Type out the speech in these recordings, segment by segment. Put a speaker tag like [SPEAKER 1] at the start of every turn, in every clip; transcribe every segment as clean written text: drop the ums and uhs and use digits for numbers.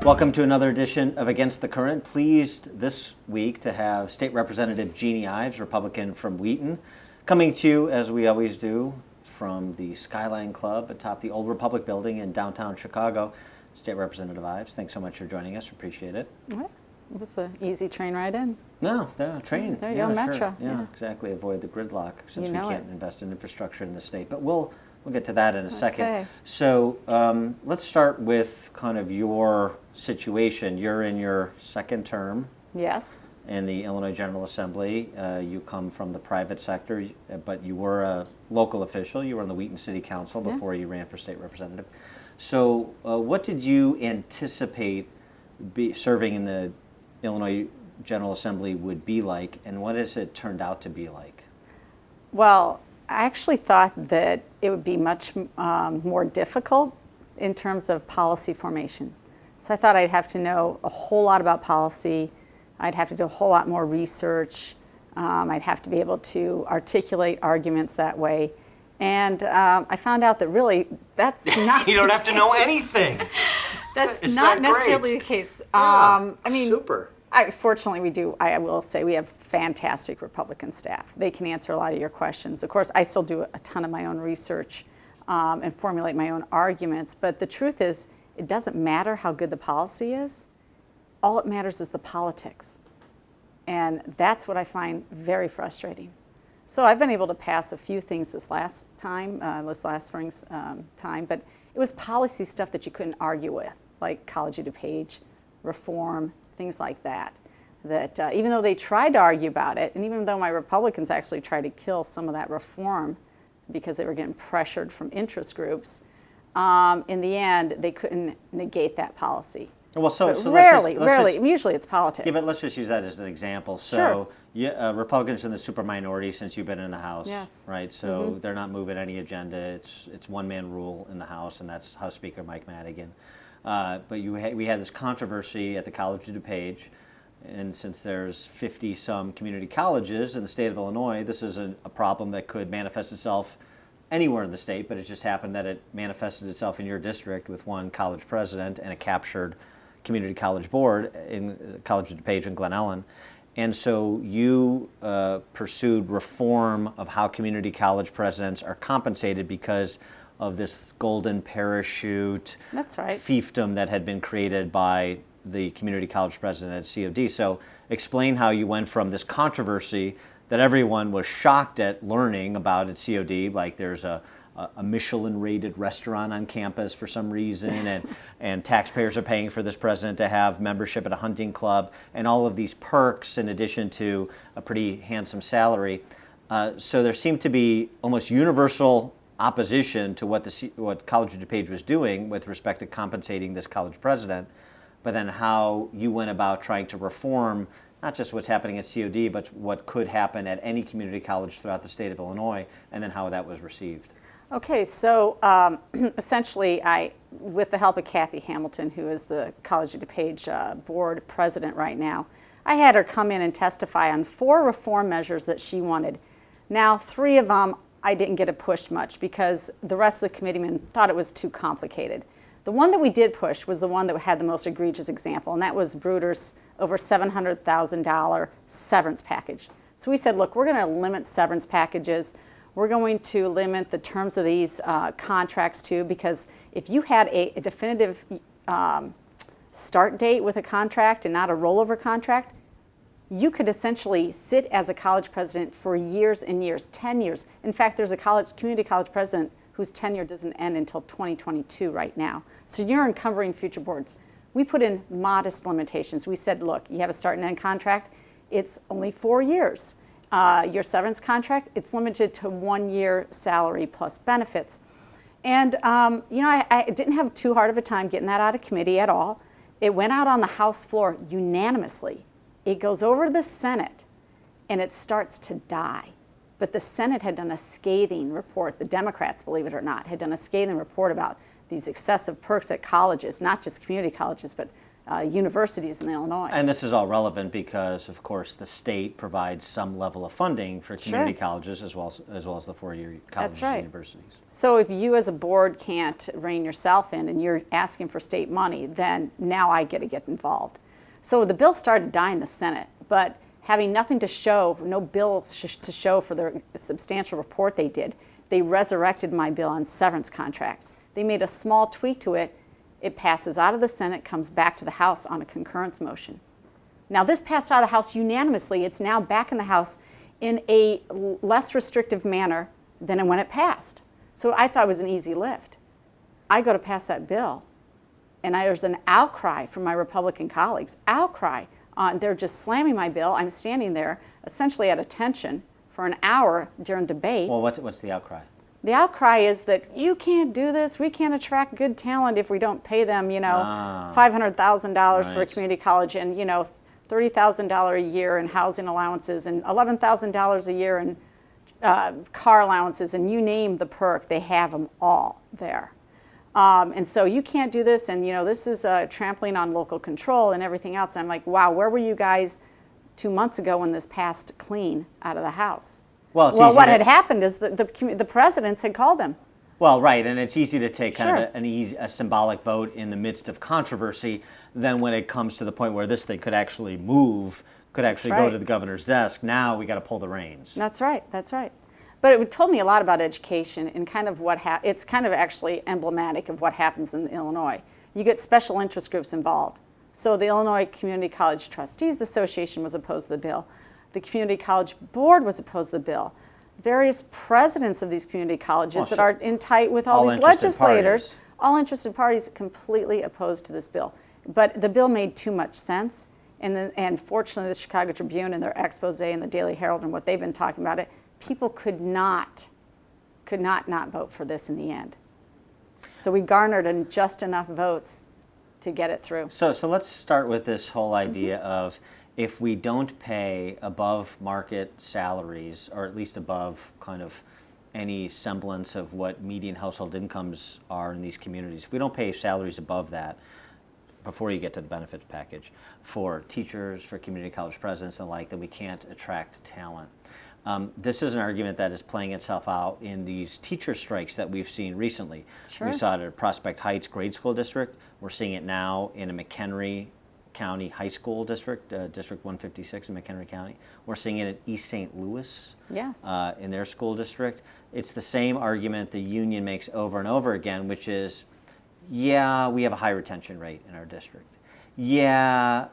[SPEAKER 1] Welcome to another edition of Against the Current. Pleased this week to have State Representative Jeanne Ives, Republican from Wheaton, coming to you, as we always do, from the Skyline Club atop the Old Republic Building in downtown Chicago. State Representative Ives, thanks so much for joining us. Appreciate it.
[SPEAKER 2] What? It was an easy train ride in.
[SPEAKER 1] No, train.
[SPEAKER 2] There you go, Metro.
[SPEAKER 1] Sure. Yeah, exactly. Avoid the gridlock since we can't
[SPEAKER 2] it.
[SPEAKER 1] invest in infrastructure in the state. But we'll get to that in a second.
[SPEAKER 2] Okay.
[SPEAKER 1] So let's start with kind of your situation. You're in your second term.
[SPEAKER 2] Yes.
[SPEAKER 1] In the Illinois General Assembly. You come from the private sector, but you were a local official. You were on the Wheaton City Council before you ran for state representative. So what did you anticipate serving in the Illinois General Assembly would be like, and what has it turned out to be like?
[SPEAKER 2] Well, I actually thought that it would be much more difficult in terms of policy formation. So I thought I'd have to know a whole lot about policy. I'd have to do a whole lot more research. I'd have to be able to articulate arguments that way. And I found out that really that's not
[SPEAKER 1] You don't have to know anything.
[SPEAKER 2] That's
[SPEAKER 1] Is
[SPEAKER 2] not
[SPEAKER 1] that
[SPEAKER 2] necessarily
[SPEAKER 1] great?
[SPEAKER 2] the case.
[SPEAKER 1] Yeah,
[SPEAKER 2] I mean,
[SPEAKER 1] super.
[SPEAKER 2] Fortunately, we do. I will say we have fantastic Republican staff. They can answer a lot of your questions. Of course, I still do a ton of my own research and formulate my own arguments. But the truth is, it doesn't matter how good the policy is. All that matters is the politics. And that's what I find very frustrating. So I've been able to pass a few things this last spring's time, but it was policy stuff that you couldn't argue with, like College of DuPage, reform, things like that. That even though they tried to argue about it, and even though my Republicans actually tried to kill some of that reform because they were getting pressured from interest groups, in the end, they couldn't negate that policy.
[SPEAKER 1] Well, so
[SPEAKER 2] rarely, usually it's politics.
[SPEAKER 1] Yeah, but let's just use that as an example. So,
[SPEAKER 2] Sure.
[SPEAKER 1] Republicans in the super minority since you've been in the House,
[SPEAKER 2] Yes.
[SPEAKER 1] right? So they're not moving any agenda. It's one-man rule in the House, and that's House Speaker Mike Madigan. But we had this controversy at the College of DuPage, and since there's 50-some community colleges in the state of Illinois, this is a problem that could manifest itself anywhere in the state, but it just happened that it manifested itself in your district with one college president and a captured community college board in College of DuPage and Glen Ellen. And so you pursued reform of how community college presidents are compensated because of this golden parachute fiefdom that had been created by the community college president at COD. So explain how you went from this controversy that everyone was shocked at learning about at COD, like there's a Michelin-rated restaurant on campus for some reason, and taxpayers are paying for this president to have membership at a hunting club, and all of these perks in addition to a pretty handsome salary. So there seemed to be almost universal opposition to what College of DuPage was doing with respect to compensating this college president, but then how you went about trying to reform not just what's happening at COD, but what could happen at any community college throughout the state of Illinois, and then how that was received.
[SPEAKER 2] Okay, so essentially, with the help of Kathy Hamilton, who is the College of DuPage board president right now, I had her come in and testify on 4 reform measures that she wanted. Now, 3 of them I didn't get to push much because the rest of the committeemen thought it was too complicated. The one that we did push was the one that had the most egregious example, and that was Bruder's over $700,000 severance package. So we said, look, we're going to limit severance packages. We're going to limit the terms of these contracts too, because if you had a definitive start date with a contract and not a rollover contract, you could essentially sit as a college president for years and years, 10 years. In fact, there's a community college president whose tenure doesn't end until 2022 right now. So you're encumbering future boards. We put in modest limitations. We said, look, you have a start and end contract. It's only 4 years. Your severance contract, it's limited to 1 year salary plus benefits. And I didn't have too hard of a time getting that out of committee at all. It went out on the House floor unanimously. It goes over to the Senate, and it starts to die. But the Senate had done a scathing report. The Democrats, believe it or not, had done a scathing report about these excessive perks at colleges, not just community colleges, but universities in Illinois.
[SPEAKER 1] And this is all relevant because, of course, the state provides some level of funding for community colleges as well as the four-year colleges and universities.
[SPEAKER 2] So if you as a board can't rein yourself in and you're asking for state money, then now I get to get involved. So the bill started dying in the Senate, but having nothing to show, no bill to show for the substantial report they did, they resurrected my bill on severance contracts. They made a small tweak to it. It passes out of the Senate, comes back to the House on a concurrence motion. Now this passed out of the House unanimously. It's now back in the House in a less restrictive manner than when it passed. So I thought it was an easy lift. I go to pass that bill, and there's an outcry from my Republican colleagues, outcry. They're just slamming my bill. I'm standing there essentially at attention for an hour during debate.
[SPEAKER 1] Well, what's the outcry?
[SPEAKER 2] The outcry is that you can't do this. We can't attract good talent if we don't pay them, $500,000 for a community college and, $30,000 a year in housing allowances and $11,000 a year in car allowances, and you name the perk, they have them all there. And so you can't do this, and this is trampling on local control and everything else. And I'm like, wow, where were you guys 2 months ago when this passed clean out of the House?
[SPEAKER 1] Well,
[SPEAKER 2] what had happened is the presidents had called them.
[SPEAKER 1] Well, right, and it's easy to take kind of a symbolic vote in the midst of controversy than when it comes to the point where this thing could actually move, could actually go to the governor's desk. Now we got to pull the reins.
[SPEAKER 2] That's right. But it told me a lot about education and kind of it's kind of actually emblematic of what happens in Illinois. You get special interest groups involved. So the Illinois Community College Trustees Association was opposed to the bill. The Community College Board was opposed to the bill. Various presidents of these community colleges that are in tight with all these legislators, all interested parties, completely opposed to this bill. But the bill made too much sense. And fortunately, the Chicago Tribune and their expose and the Daily Herald and what they've been talking about it, people could not vote for this in the end. So we garnered just enough votes to get it through.
[SPEAKER 1] So let's start with this whole idea of if we don't pay above market salaries, or at least above kind of any semblance of what median household incomes are in these communities, if we don't pay salaries above that, before you get to the benefits package, for teachers, for community college presidents and the like, then we can't attract talent. This is an argument that is playing itself out in these teacher strikes that we've seen recently. We saw it at Prospect Heights Grade School District. We're seeing it now in a McHenry County High School District, District 156 in McHenry County. We're seeing it at East St. Louis in their school district. It's the same argument the union makes over and over again, which is, yeah, we have a high retention rate in our district. Yeah,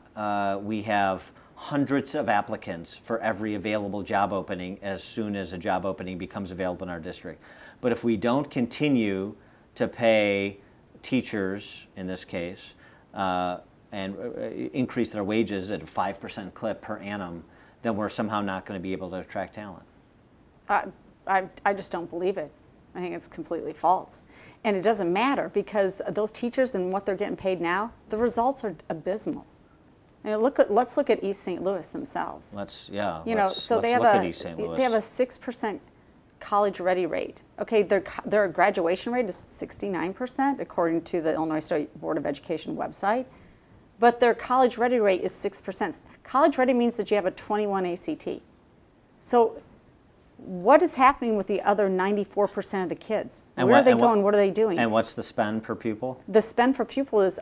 [SPEAKER 1] we have hundreds of applicants for every available job opening as soon as a job opening becomes available in our district. But if we don't continue to pay teachers, in this case, and increase their wages at a 5% clip per annum, then we're somehow not going to be able to attract talent.
[SPEAKER 2] I just don't believe it. I think it's completely false. And it doesn't matter because those teachers and what they're getting paid now, the results are abysmal. And let's look at East St. Louis themselves.
[SPEAKER 1] Let's
[SPEAKER 2] they have
[SPEAKER 1] look at East St. Louis.
[SPEAKER 2] They have a 6% college ready rate. Okay, their graduation rate is 69% according to the Illinois State Board of Education website. But their college ready rate is 6%. College ready means that you have a 21 ACT. So what is happening with the other 94% of the kids? Where are they going? What are they doing?
[SPEAKER 1] And what's the spend per pupil?
[SPEAKER 2] The spend per pupil is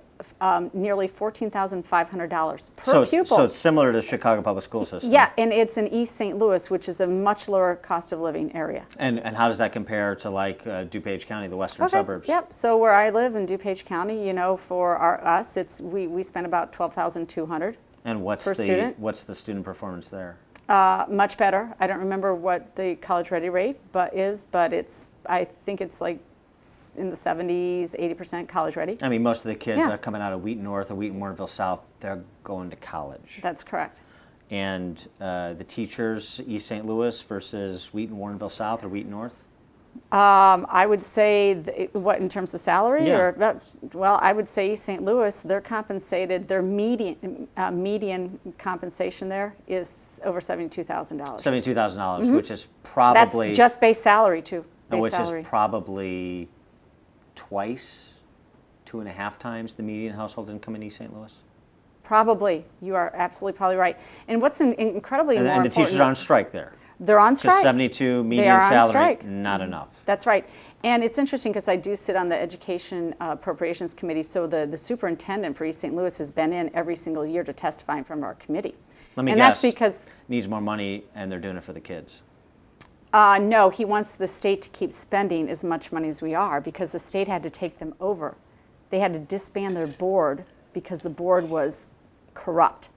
[SPEAKER 2] nearly $14,500 per pupil.
[SPEAKER 1] So it's similar to the Chicago public school system.
[SPEAKER 2] Yeah, and it's in East St. Louis, which is a much lower cost of living area.
[SPEAKER 1] And how does that compare to like DuPage County, the western suburbs?
[SPEAKER 2] Yep. So where I live in DuPage County, for us, we spend about $12,200.
[SPEAKER 1] And what's the student performance there?
[SPEAKER 2] Much better. I don't remember what the college ready rate but I think it's like in the 70s, 80% college ready.
[SPEAKER 1] I mean, most of the kids are coming out of Wheaton North or Wheaton Warrenville South, they're going to college.
[SPEAKER 2] That's correct.
[SPEAKER 1] And the teachers, East St. Louis versus Wheaton Warrenville South or Wheaton North?
[SPEAKER 2] I would say, what, in terms of salary?
[SPEAKER 1] Yeah.
[SPEAKER 2] Well, I would say East St. Louis, they're compensated, their median compensation there is over $72,000.
[SPEAKER 1] $72,000, which is probably...
[SPEAKER 2] That's just base salary, too.
[SPEAKER 1] Which is probably twice, 2.5 times the median household income in East St. Louis?
[SPEAKER 2] Probably. You are absolutely probably right. And what's incredibly more
[SPEAKER 1] And the
[SPEAKER 2] important
[SPEAKER 1] teachers are on strike there.
[SPEAKER 2] they're on
[SPEAKER 1] Because
[SPEAKER 2] strike.
[SPEAKER 1] 72
[SPEAKER 2] They
[SPEAKER 1] median
[SPEAKER 2] are on
[SPEAKER 1] salary,
[SPEAKER 2] strike.
[SPEAKER 1] not enough.
[SPEAKER 2] That's right. And it's interesting because I do sit on the Education Appropriations Committee, so the superintendent for East St. Louis has been in every single year to testify in front of our committee.
[SPEAKER 1] Let me
[SPEAKER 2] and
[SPEAKER 1] guess.
[SPEAKER 2] That's because
[SPEAKER 1] needs more money, and they're doing it for the kids.
[SPEAKER 2] no, he wants the state to keep spending as much money as we are because the state had to take them over. They had to disband their board because the board was corrupt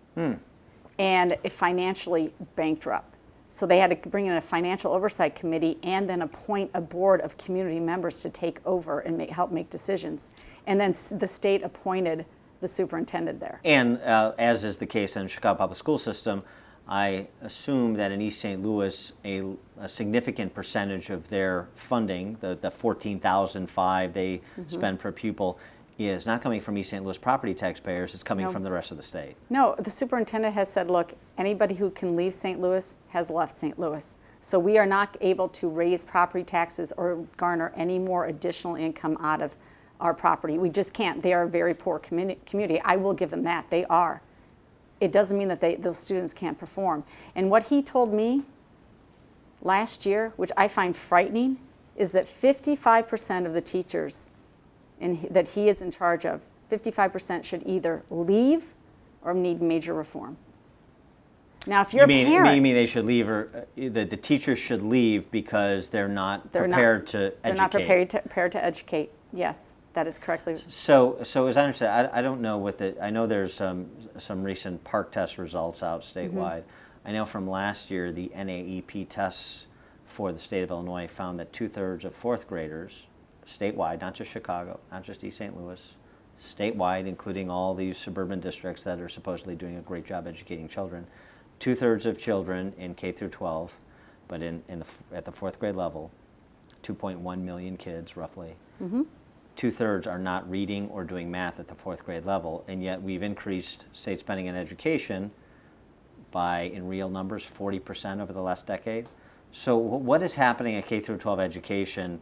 [SPEAKER 2] and financially bankrupt. So they had to bring in a financial oversight committee and then appoint a board of community members to take over and help make decisions. And then the state appointed the superintendent there.
[SPEAKER 1] And as is the case in the Chicago Public School System, I assume that in East St. Louis, a significant percentage of their funding, the $14,005 they spend per pupil, is not coming from East St. Louis property taxpayers, it's coming from the rest of the state.
[SPEAKER 2] No, the superintendent has said, look, anybody who can leave St. Louis has left St. Louis. So we are not able to raise property taxes or garner any more additional income out of our property. We just can't. They are a very poor community. I will give them that. They are. It doesn't mean that those students can't perform. And what he told me last year, which I find frightening, is that 55% of the teachers that he is in charge of, 55% should either leave or need major reform. Now, if you're a parent,
[SPEAKER 1] you mean they should leave, or the teachers should leave because they're not prepared to educate?
[SPEAKER 2] They're not prepared to educate. Yes, that is correctly.
[SPEAKER 1] So as I understand, I don't know with it. I know there's some recent park test results out statewide. I know from last year the NAEP tests for the state of Illinois found that 2/3 of fourth graders, statewide, not just Chicago, not just East St. Louis, statewide, including all these suburban districts that are supposedly doing a great job educating children, 2/3 of children in K through 12, but at the fourth grade level, 2.1 million kids roughly, 2/3 are not reading or doing math at the fourth grade level, and yet we've increased state spending in education by, in real numbers, 40% over the last decade. So what is happening at K through 12 education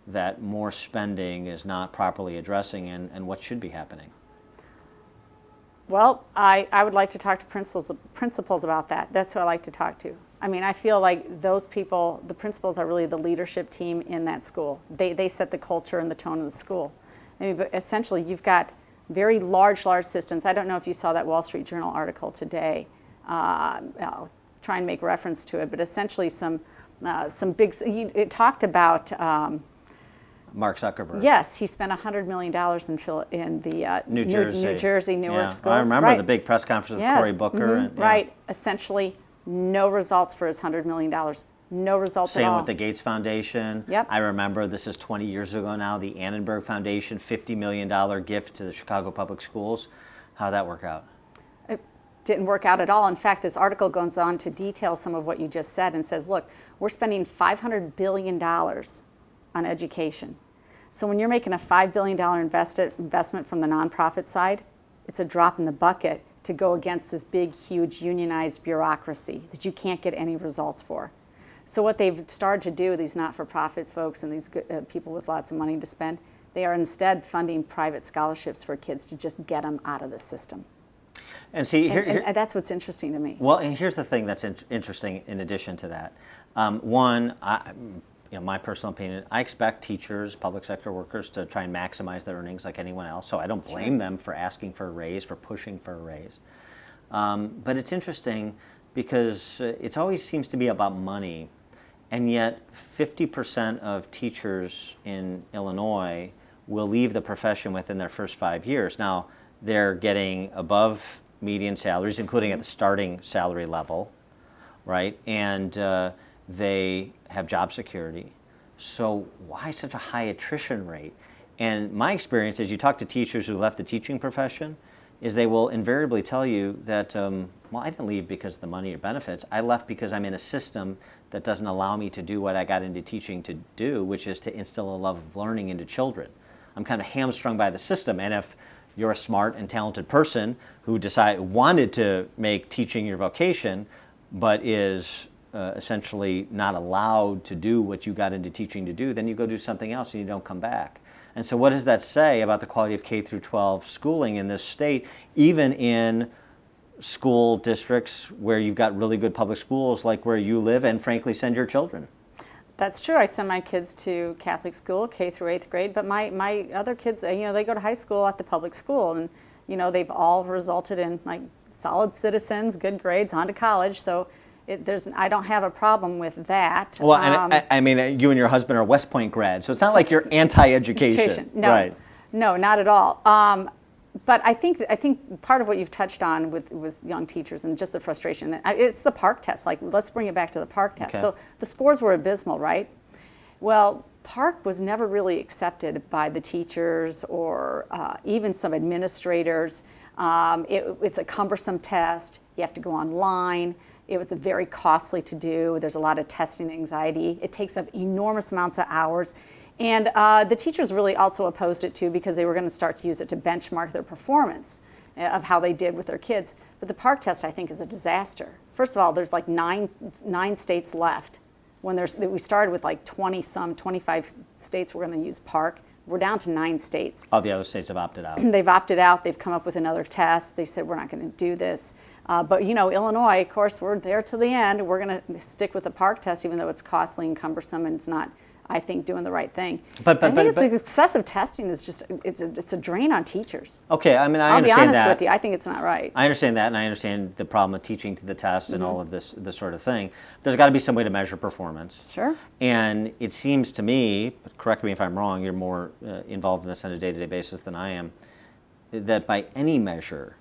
[SPEAKER 1] that more spending is not properly addressing, and what should be happening?
[SPEAKER 2] Well, I would like to talk to principals about that. That's who I like to talk to. I mean, I feel like those people, the principals are really the leadership team in that school. They set the culture and the tone of the school. I mean, but essentially, you've got very large systems. I don't know if you saw that Wall Street Journal article today. I'll try and make reference to it, but essentially some big, it talked about
[SPEAKER 1] Mark Zuckerberg.
[SPEAKER 2] Yes, he spent $100 million in the
[SPEAKER 1] New Jersey,
[SPEAKER 2] Newark schools.
[SPEAKER 1] I remember
[SPEAKER 2] right.
[SPEAKER 1] the big press conference with
[SPEAKER 2] Yes.
[SPEAKER 1] Cory Booker. And,
[SPEAKER 2] Right, essentially no results for his $100 million. No results at all.
[SPEAKER 1] Same with the Gates Foundation.
[SPEAKER 2] Yep.
[SPEAKER 1] I remember, this is 20 years ago now, the Annenberg Foundation, $50 million gift to the Chicago Public Schools. How'd that work out?
[SPEAKER 2] It didn't work out at all. In fact, this article goes on to detail some of what you just said and says, look, we're spending $500 billion on education. So when you're making a $5 billion investment from the nonprofit side, it's a drop in the bucket to go against this big, huge unionized bureaucracy that you can't get any results for. So what they've started to do, these not-for-profit folks and these people with lots of money to spend, they are instead funding private scholarships for kids to just get them out of the system.
[SPEAKER 1] And see,
[SPEAKER 2] and that's what's interesting to me.
[SPEAKER 1] Well, and here's the thing that's interesting in addition to that. One, my personal opinion, I expect teachers, public sector workers to try and maximize their earnings like anyone else, so I don't blame them for asking for a raise, for pushing for a raise. But it's interesting because it always seems to be about money, and yet 50% of teachers in Illinois will leave the profession within their first 5 years. Now, they're getting above median salaries, including at the starting salary level, right? And they have job security. So why such a high attrition rate? And my experience is, you talk to teachers who left the teaching profession, is they will invariably tell you that, well, I didn't leave because of the money or benefits. I left because I'm in a system that doesn't allow me to do what I got into teaching to do, which is to instill a love of learning into children. I'm kind of hamstrung by the system. And if you're a smart and talented person who wanted to make teaching your vocation, but is essentially not allowed to do what you got into teaching to do, then you go do something else and you don't come back. And so what does that say about the quality of K through 12 schooling in this state, even in school districts where you've got really good public schools like where you live and frankly send your children?
[SPEAKER 2] That's true. I send my kids to Catholic school, K through 8th grade, but my other kids, they go to high school at the public school, and they've all resulted in like solid citizens, good grades, on to college. So I don't have a problem with that.
[SPEAKER 1] Well, and I mean, you and your husband are West Point grads, so it's not like you're anti-education.
[SPEAKER 2] No,
[SPEAKER 1] right?
[SPEAKER 2] No, not at all. But I think part of what you've touched on with young teachers and just the frustration, it's the PARCC test. Like, let's bring it back to the PARCC test.
[SPEAKER 1] Okay.
[SPEAKER 2] So the scores were abysmal, right? Well, PARCC was never really accepted by the teachers or even some administrators. It's a cumbersome test. You have to go online. It's very costly to do. There's a lot of testing anxiety. It takes up enormous amounts of hours. And the teachers really also opposed it too, because they were going to start to use it to benchmark their performance of how they did with their kids. But the PARCC test, I think, is a disaster. First of all, there's like nine states left. We started with like 25 states were going to use PARCC. We're down to 9 states.
[SPEAKER 1] All the other states have opted out.
[SPEAKER 2] They've opted out. They've come up with another test. They said, we're not going to do this. But Illinois, of course, we're there to the end. We're going to stick with the PARCC test, even though it's costly and cumbersome, and it's not, I think, doing the right thing.
[SPEAKER 1] But
[SPEAKER 2] I think excessive testing is just it's a drain on teachers.
[SPEAKER 1] Okay, I mean, I
[SPEAKER 2] I'll be
[SPEAKER 1] understand
[SPEAKER 2] honest
[SPEAKER 1] that.
[SPEAKER 2] with you. I think it's not right.
[SPEAKER 1] I understand that, and I understand the problem with teaching to the test and all of this sort of thing. There's got to be some way to measure performance.
[SPEAKER 2] Sure.
[SPEAKER 1] And it seems to me, but correct me if I'm wrong, you're more involved in this on a day-to-day basis than I am, that by any measure,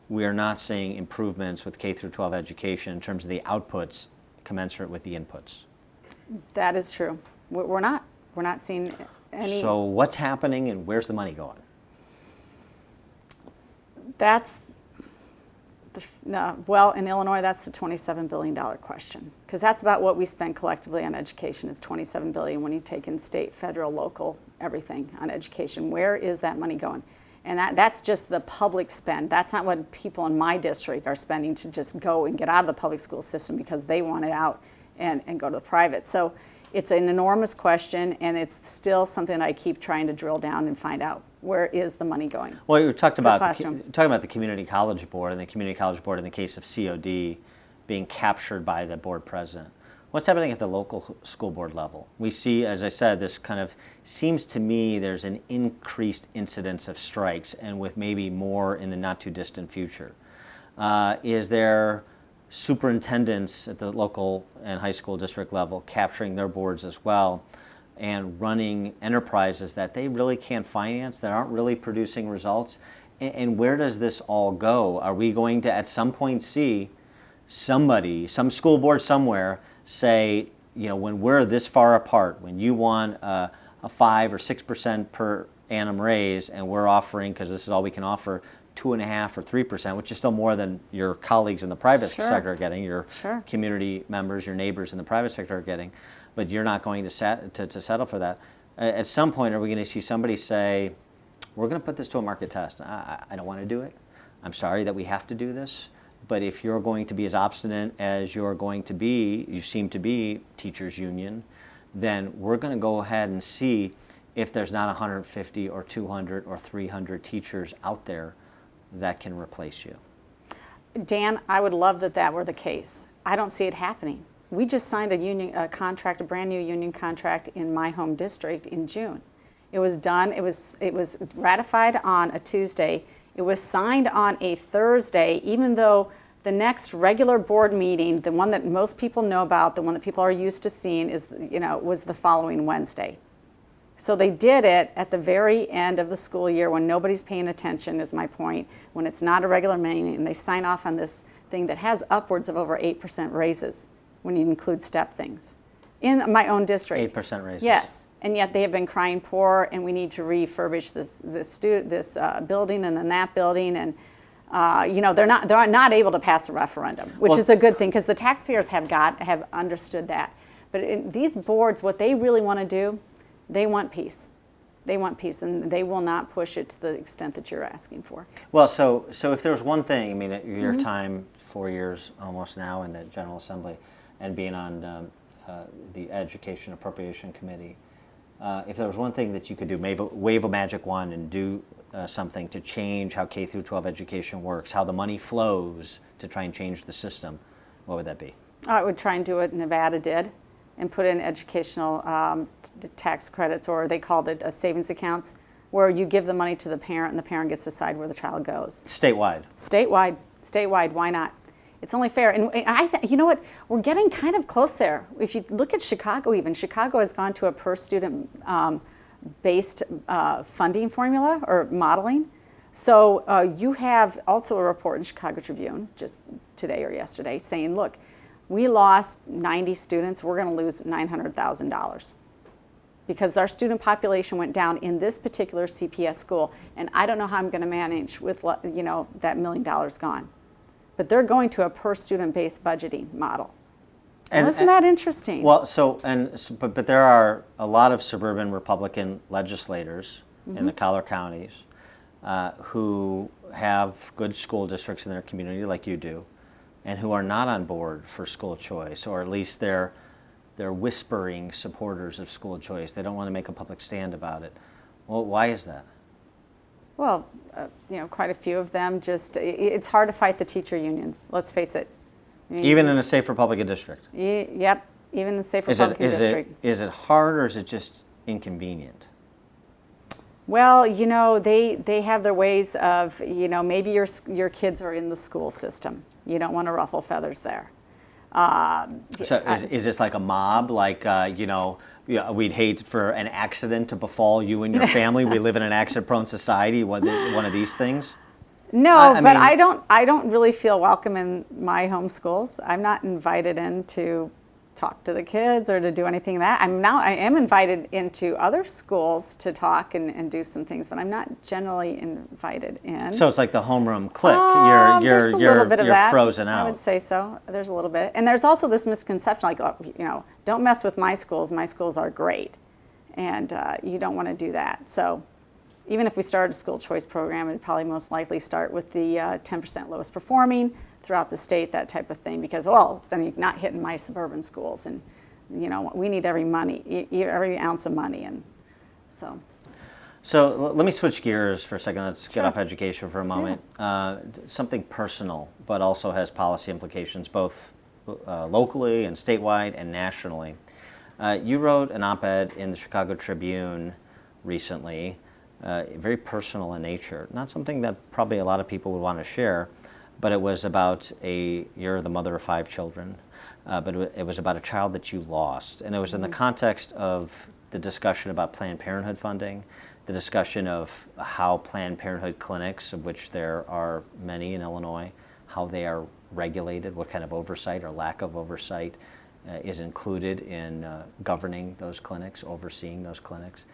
[SPEAKER 1] we are not seeing improvements with K through 12 education in terms of the outputs commensurate with the inputs.
[SPEAKER 2] That is true. We're not. We're not seeing any.
[SPEAKER 1] So what's happening and where's the money going?
[SPEAKER 2] That's well, in Illinois, that's the $27 billion question, because that's about what we spend collectively on education is $27 billion when you take in state, federal, local, everything on education. Where is that money going? And that's just the public spend. That's not what people in my district are spending to just go and get out of the public school system because they want it out and go to the private. So it's an enormous question, and it's still something I keep trying to drill down and find out. Where is the money going?
[SPEAKER 1] Well, you talked about
[SPEAKER 2] the
[SPEAKER 1] community college board, and the community college board in the case of COD being captured by the board president. What's happening at the local school board level? We see, as I said, this kind of seems to me there's an increased incidence of strikes, and with maybe more in the not too distant future. Is there superintendents at the local and high school district level capturing their boards as well and running enterprises that they really can't finance, that aren't really producing results? And where does this all go? Are we going to at some point see somebody, some school board somewhere say, when we're this far apart, when you want a 5 or 6% per annum raise and we're offering, because this is all we can offer, 2.5% or 3%, which is still more than your colleagues in the private sector are getting, your community members, your neighbors in the private sector are getting, but you're not going to settle for that. At some point, are we going to see somebody say, we're going to put this to a market test? I don't want to do it. I'm sorry that we have to do this. But if you're going to be as obstinate as you're going to be, you seem to be, teachers union, then we're going to go ahead and see if there's not 150 or 200 or 300 teachers out there that can replace you.
[SPEAKER 2] Dan, I would love that were the case. I don't see it happening. We just signed a contract, a brand new union contract in my home district in June. It was done. It was ratified on a Tuesday. It was signed on a Thursday, even though the next regular board meeting, the one that most people know about, the one that people are used to seeing, was the following Wednesday. So they did it at the very end of the school year when nobody's paying attention, is my point, when it's not a regular meeting, and they sign off on this thing that has upwards of over 8% raises when you include step things. In my own district.
[SPEAKER 1] 8% raises.
[SPEAKER 2] Yes. And yet they have been crying poor, and we need to refurbish this building and then that building, and they're not able to pass a referendum, which is a good thing because the taxpayers have understood that. But these boards, what they really want to do, they want peace. They want peace, and they will not push it to the extent that you're asking for.
[SPEAKER 1] Well, so if there's one thing, I mean, your time, 4 years almost now in the General Assembly, and being on the Education Appropriation Committee. if there was one thing that you could do, wave a magic wand and do something to change how K through 12 education works, how the money flows to try and change the system, what would that be?
[SPEAKER 2] I would try and do what Nevada did and put in educational tax credits, or they called it savings accounts, where you give the money to the parent and the parent gets to decide where the child goes.
[SPEAKER 1] Statewide.
[SPEAKER 2] Statewide, why not? It's only fair. And you know what? We're getting kind of close there. If you look at Chicago even, Chicago has gone to a per student based funding formula or modeling. So you have also a report in Chicago Tribune just today or yesterday saying, look, we lost 90 students, we're going to lose $900,000 because our student population went down in this particular CPS school, and I don't know how I'm going to manage with that $1 million gone. But they're going to a per student based budgeting model. And isn't that interesting?
[SPEAKER 1] Well, but there are a lot of suburban Republican legislators in the Collier counties who have good school districts in their community, like you do, and who are not on board for school choice, or at least they're whispering supporters of school choice. They don't want to make a public stand about it. Well, why is that?
[SPEAKER 2] Well, quite a few of them it's hard to fight the teacher unions, let's face it.
[SPEAKER 1] Even in a safe Republican district?
[SPEAKER 2] Yep, even in a safe Republican district.
[SPEAKER 1] Is it hard, or is it just inconvenient?
[SPEAKER 2] Well, they have their ways of, maybe your kids are in the school system. You don't want to ruffle feathers there.
[SPEAKER 1] So is this like a mob? Like, we'd hate for an accident to befall you and your family. We live in an accident-prone society. One of these things?
[SPEAKER 2] No, but I don't really feel welcome in my home schools. I'm not invited in to talk to the kids or to do anything like that. I am invited into other schools to talk and do some things, but I'm not generally invited in.
[SPEAKER 1] So it's like the homeroom clique.
[SPEAKER 2] You're
[SPEAKER 1] frozen out.
[SPEAKER 2] I would say so. There's a little bit, and there's also this misconception, like, don't mess with my schools. My schools are great, and you don't want to do that. So even if we started a school choice program, it'd probably most likely start with the 10% lowest performing throughout the state, that type of thing, because, then you're not hitting my suburban schools, and, we need every ounce of money, and so.
[SPEAKER 1] So let me switch gears for a second. Let's get
[SPEAKER 2] Sure.
[SPEAKER 1] off education for a moment. Yeah. Something personal, but also has policy implications, both locally and statewide and nationally. You wrote an op-ed in the Chicago Tribune recently, very personal in nature, not something that probably a lot of people would want to share, but it was about you're the mother of 5 children, but it was about a child that you lost. And it was in the context of the discussion about Planned Parenthood funding, the discussion of how Planned Parenthood clinics, of which there are many in Illinois, how they are regulated, what kind of oversight or lack of oversight is included in governing those clinics, overseeing those clinics.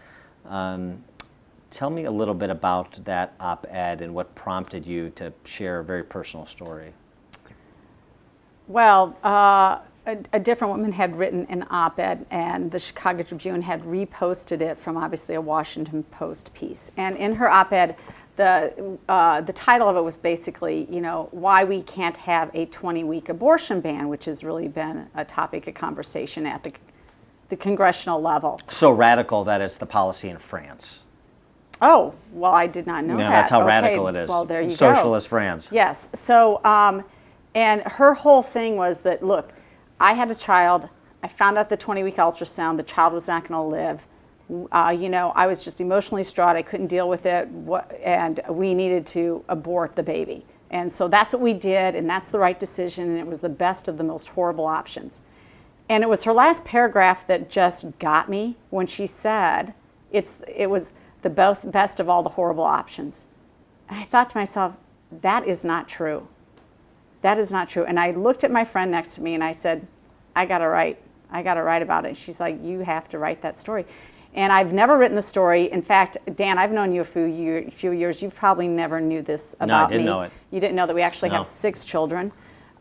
[SPEAKER 1] Tell me a little bit about that op-ed and what prompted you to share a very personal story.
[SPEAKER 2] Well, a different woman had written an op-ed, and the Chicago Tribune had reposted it from obviously a Washington Post piece. And in her op-ed, the title of it was basically, why we can't have a 20-week abortion ban, which has really been a topic of conversation at the congressional level.
[SPEAKER 1] So radical that it's the policy in France.
[SPEAKER 2] Oh, well, I did not know that.
[SPEAKER 1] Yeah, that's how radical it is.
[SPEAKER 2] Well, there you go.
[SPEAKER 1] Socialist France.
[SPEAKER 2] Yes. So, and her whole thing was that, look, I had a child. I found out the 20-week ultrasound. The child was not going to live. I was just emotionally distraught. I couldn't deal with it, and we needed to abort the baby. And so that's what we did, and that's the right decision, and it was the best of the most horrible options. And it was her last paragraph that just got me when she said it was the best of all the horrible options. And I thought to myself, that is not true. That is not true. And I looked at my friend next to me and I said, I got to write about it. She's like, you have to write that story. And I've never written the story. In fact, Dan, I've known you a few years. You've probably never knew this about me.
[SPEAKER 1] No, I didn't know it.
[SPEAKER 2] You didn't know that we actually have 6 children.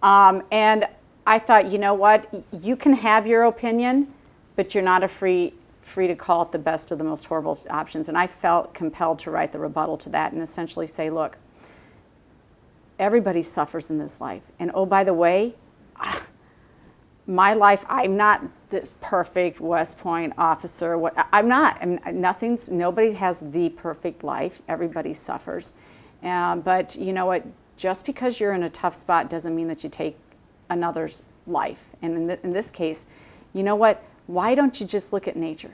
[SPEAKER 2] And I thought, you know what? You can have your opinion, but you're not free to call it the best of the most horrible options. And I felt compelled to write the rebuttal to that and essentially say, look, everybody suffers in this life. And oh, by the way, my life, I'm not the perfect West Point officer. I'm not. Nobody has the perfect life. Everybody suffers. But you know what? Just because you're in a tough spot doesn't mean that you take another's life. And in this case, you know what? Why don't you just look at nature?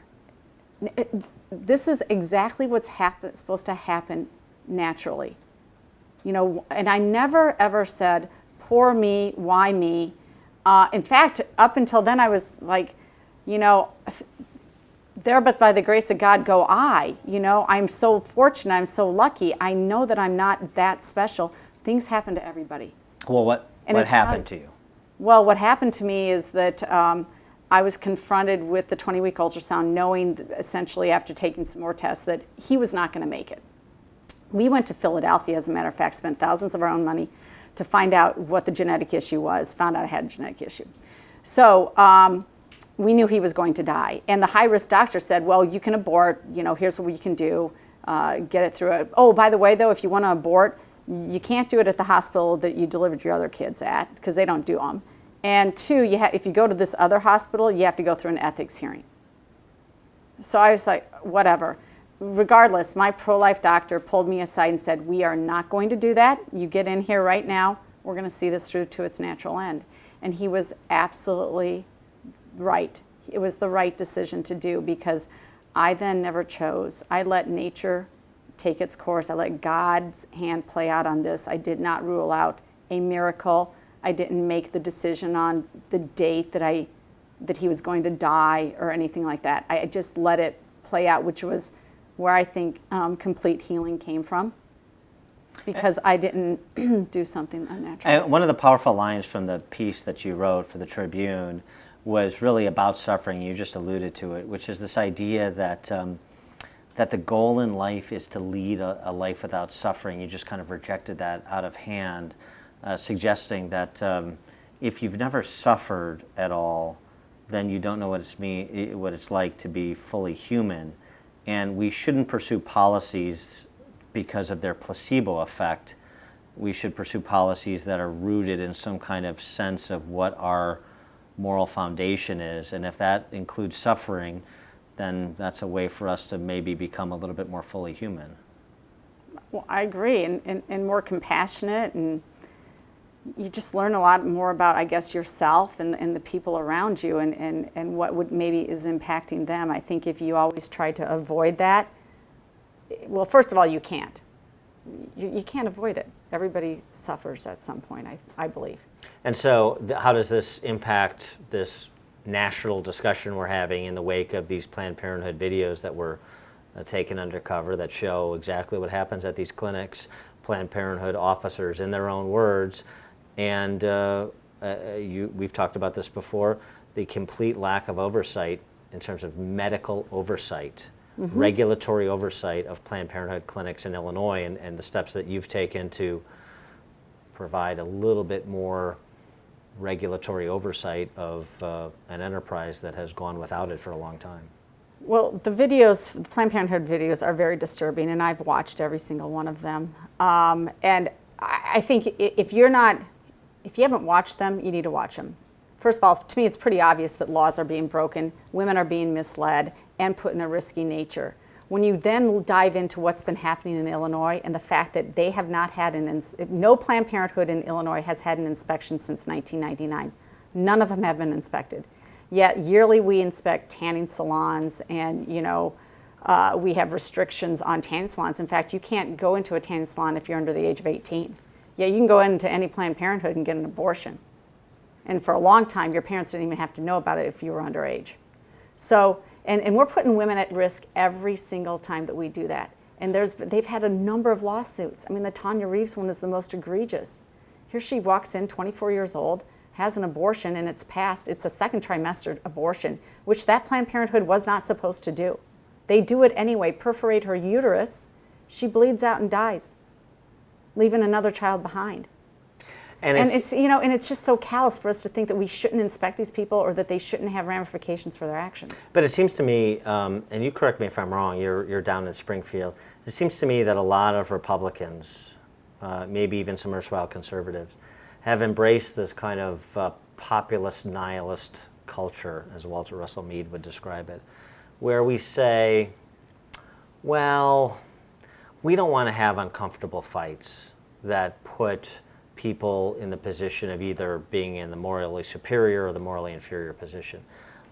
[SPEAKER 2] This is exactly what's supposed to happen naturally. And I never ever said, poor me, why me? In fact, up until then, I was like, there but by the grace of God go I. I'm so fortunate, I'm so lucky. I know that I'm not that special. Things happen to everybody.
[SPEAKER 1] Well, what happened to you?
[SPEAKER 2] Well, what happened to me is that I was confronted with the 20-week ultrasound, knowing that essentially after taking some more tests that he was not going to make it. We went to Philadelphia, as a matter of fact, spent thousands of our own money to find out what the genetic issue was, found out I had a genetic issue. So we knew he was going to die. And the high-risk doctor said, well, you can abort, here's what you can do, get it through it. Oh, by the way, though, if you want to abort, you can't do it at the hospital that you delivered your other kids at, because they don't do them. And two, if you go to this other hospital, you have to go through an ethics hearing. So I was like, whatever. Regardless, my pro-life doctor pulled me aside and said, we are not going to do that. You get in here right now. We're going to see this through to its natural end. And he was absolutely right. It was the right decision to do, because I then never chose. I let nature take its course. I let God's hand play out on this. I did not rule out a miracle. I didn't make the decision on the date that he was going to die or anything like that. I just let it play out, which was where I think complete healing came from, because I didn't do something unnatural.
[SPEAKER 1] And one of the powerful lines from the piece that you wrote for the Tribune was really about suffering. You just alluded to it, which is this idea that that the goal in life is to lead a life without suffering. You just kind of rejected that out of hand, suggesting that if you've never suffered at all, then you don't know what it's like to be fully human. And we shouldn't pursue policies because of their placebo effect. We should pursue policies that are rooted in some kind of sense of what our moral foundation is. And if that includes suffering, then that's a way for us to maybe become a little bit more fully human.
[SPEAKER 2] Well, I agree, and more compassionate, and you just learn a lot more about, I guess, yourself and the people around you, and what would maybe is impacting them. I think if you always try to avoid that, well, first of all, you can't. You can't avoid it. Everybody suffers at some point, I believe.
[SPEAKER 1] And so how does this impact this national discussion we're having in the wake of these Planned Parenthood videos that were taken undercover that show exactly what happens at these clinics, Planned Parenthood officers in their own words, and we've talked about this before, the complete lack of oversight in terms of medical oversight, regulatory oversight of Planned Parenthood clinics in Illinois, and the steps that you've taken to provide a little bit more regulatory oversight of an enterprise that has gone without it for a long time.
[SPEAKER 2] Well, the Planned Parenthood videos are very disturbing, and I've watched every single one of them. And I think if you haven't watched them, you need to watch them. First of all, to me, it's pretty obvious that laws are being broken, women are being misled, and put in a risky nature. When you then dive into what's been happening in Illinois and the fact that they have not had no Planned Parenthood in Illinois has had an inspection since 1999. None of them have been inspected. Yet yearly we inspect tanning salons, and we have restrictions on tanning salons. In fact, you can't go into a tanning salon if you're under the age of 18. Yeah, you can go into any Planned Parenthood and get an abortion. And for a long time, your parents didn't even have to know about it if you were underage. So, and we're putting women at risk every single time that we do that. And they've had a number of lawsuits. I mean, the Tanya Reeves one is the most egregious. Here she walks in, 24 years old, has an abortion, and it's a second trimester abortion, which that Planned Parenthood was not supposed to do. They do it anyway, perforate her uterus, she bleeds out and dies, leaving another child behind. And it's just so callous for us to think that we shouldn't inspect these people or that they shouldn't have ramifications for their actions.
[SPEAKER 1] But it seems to me, and you correct me if I'm wrong, you're down in Springfield, it seems to me that a lot of Republicans, maybe even some erstwhile conservatives, have embraced this kind of populist nihilist culture, as Walter Russell Mead would describe it, where we say, well, we don't want to have uncomfortable fights that put people in the position of either being in the morally superior or the morally inferior position.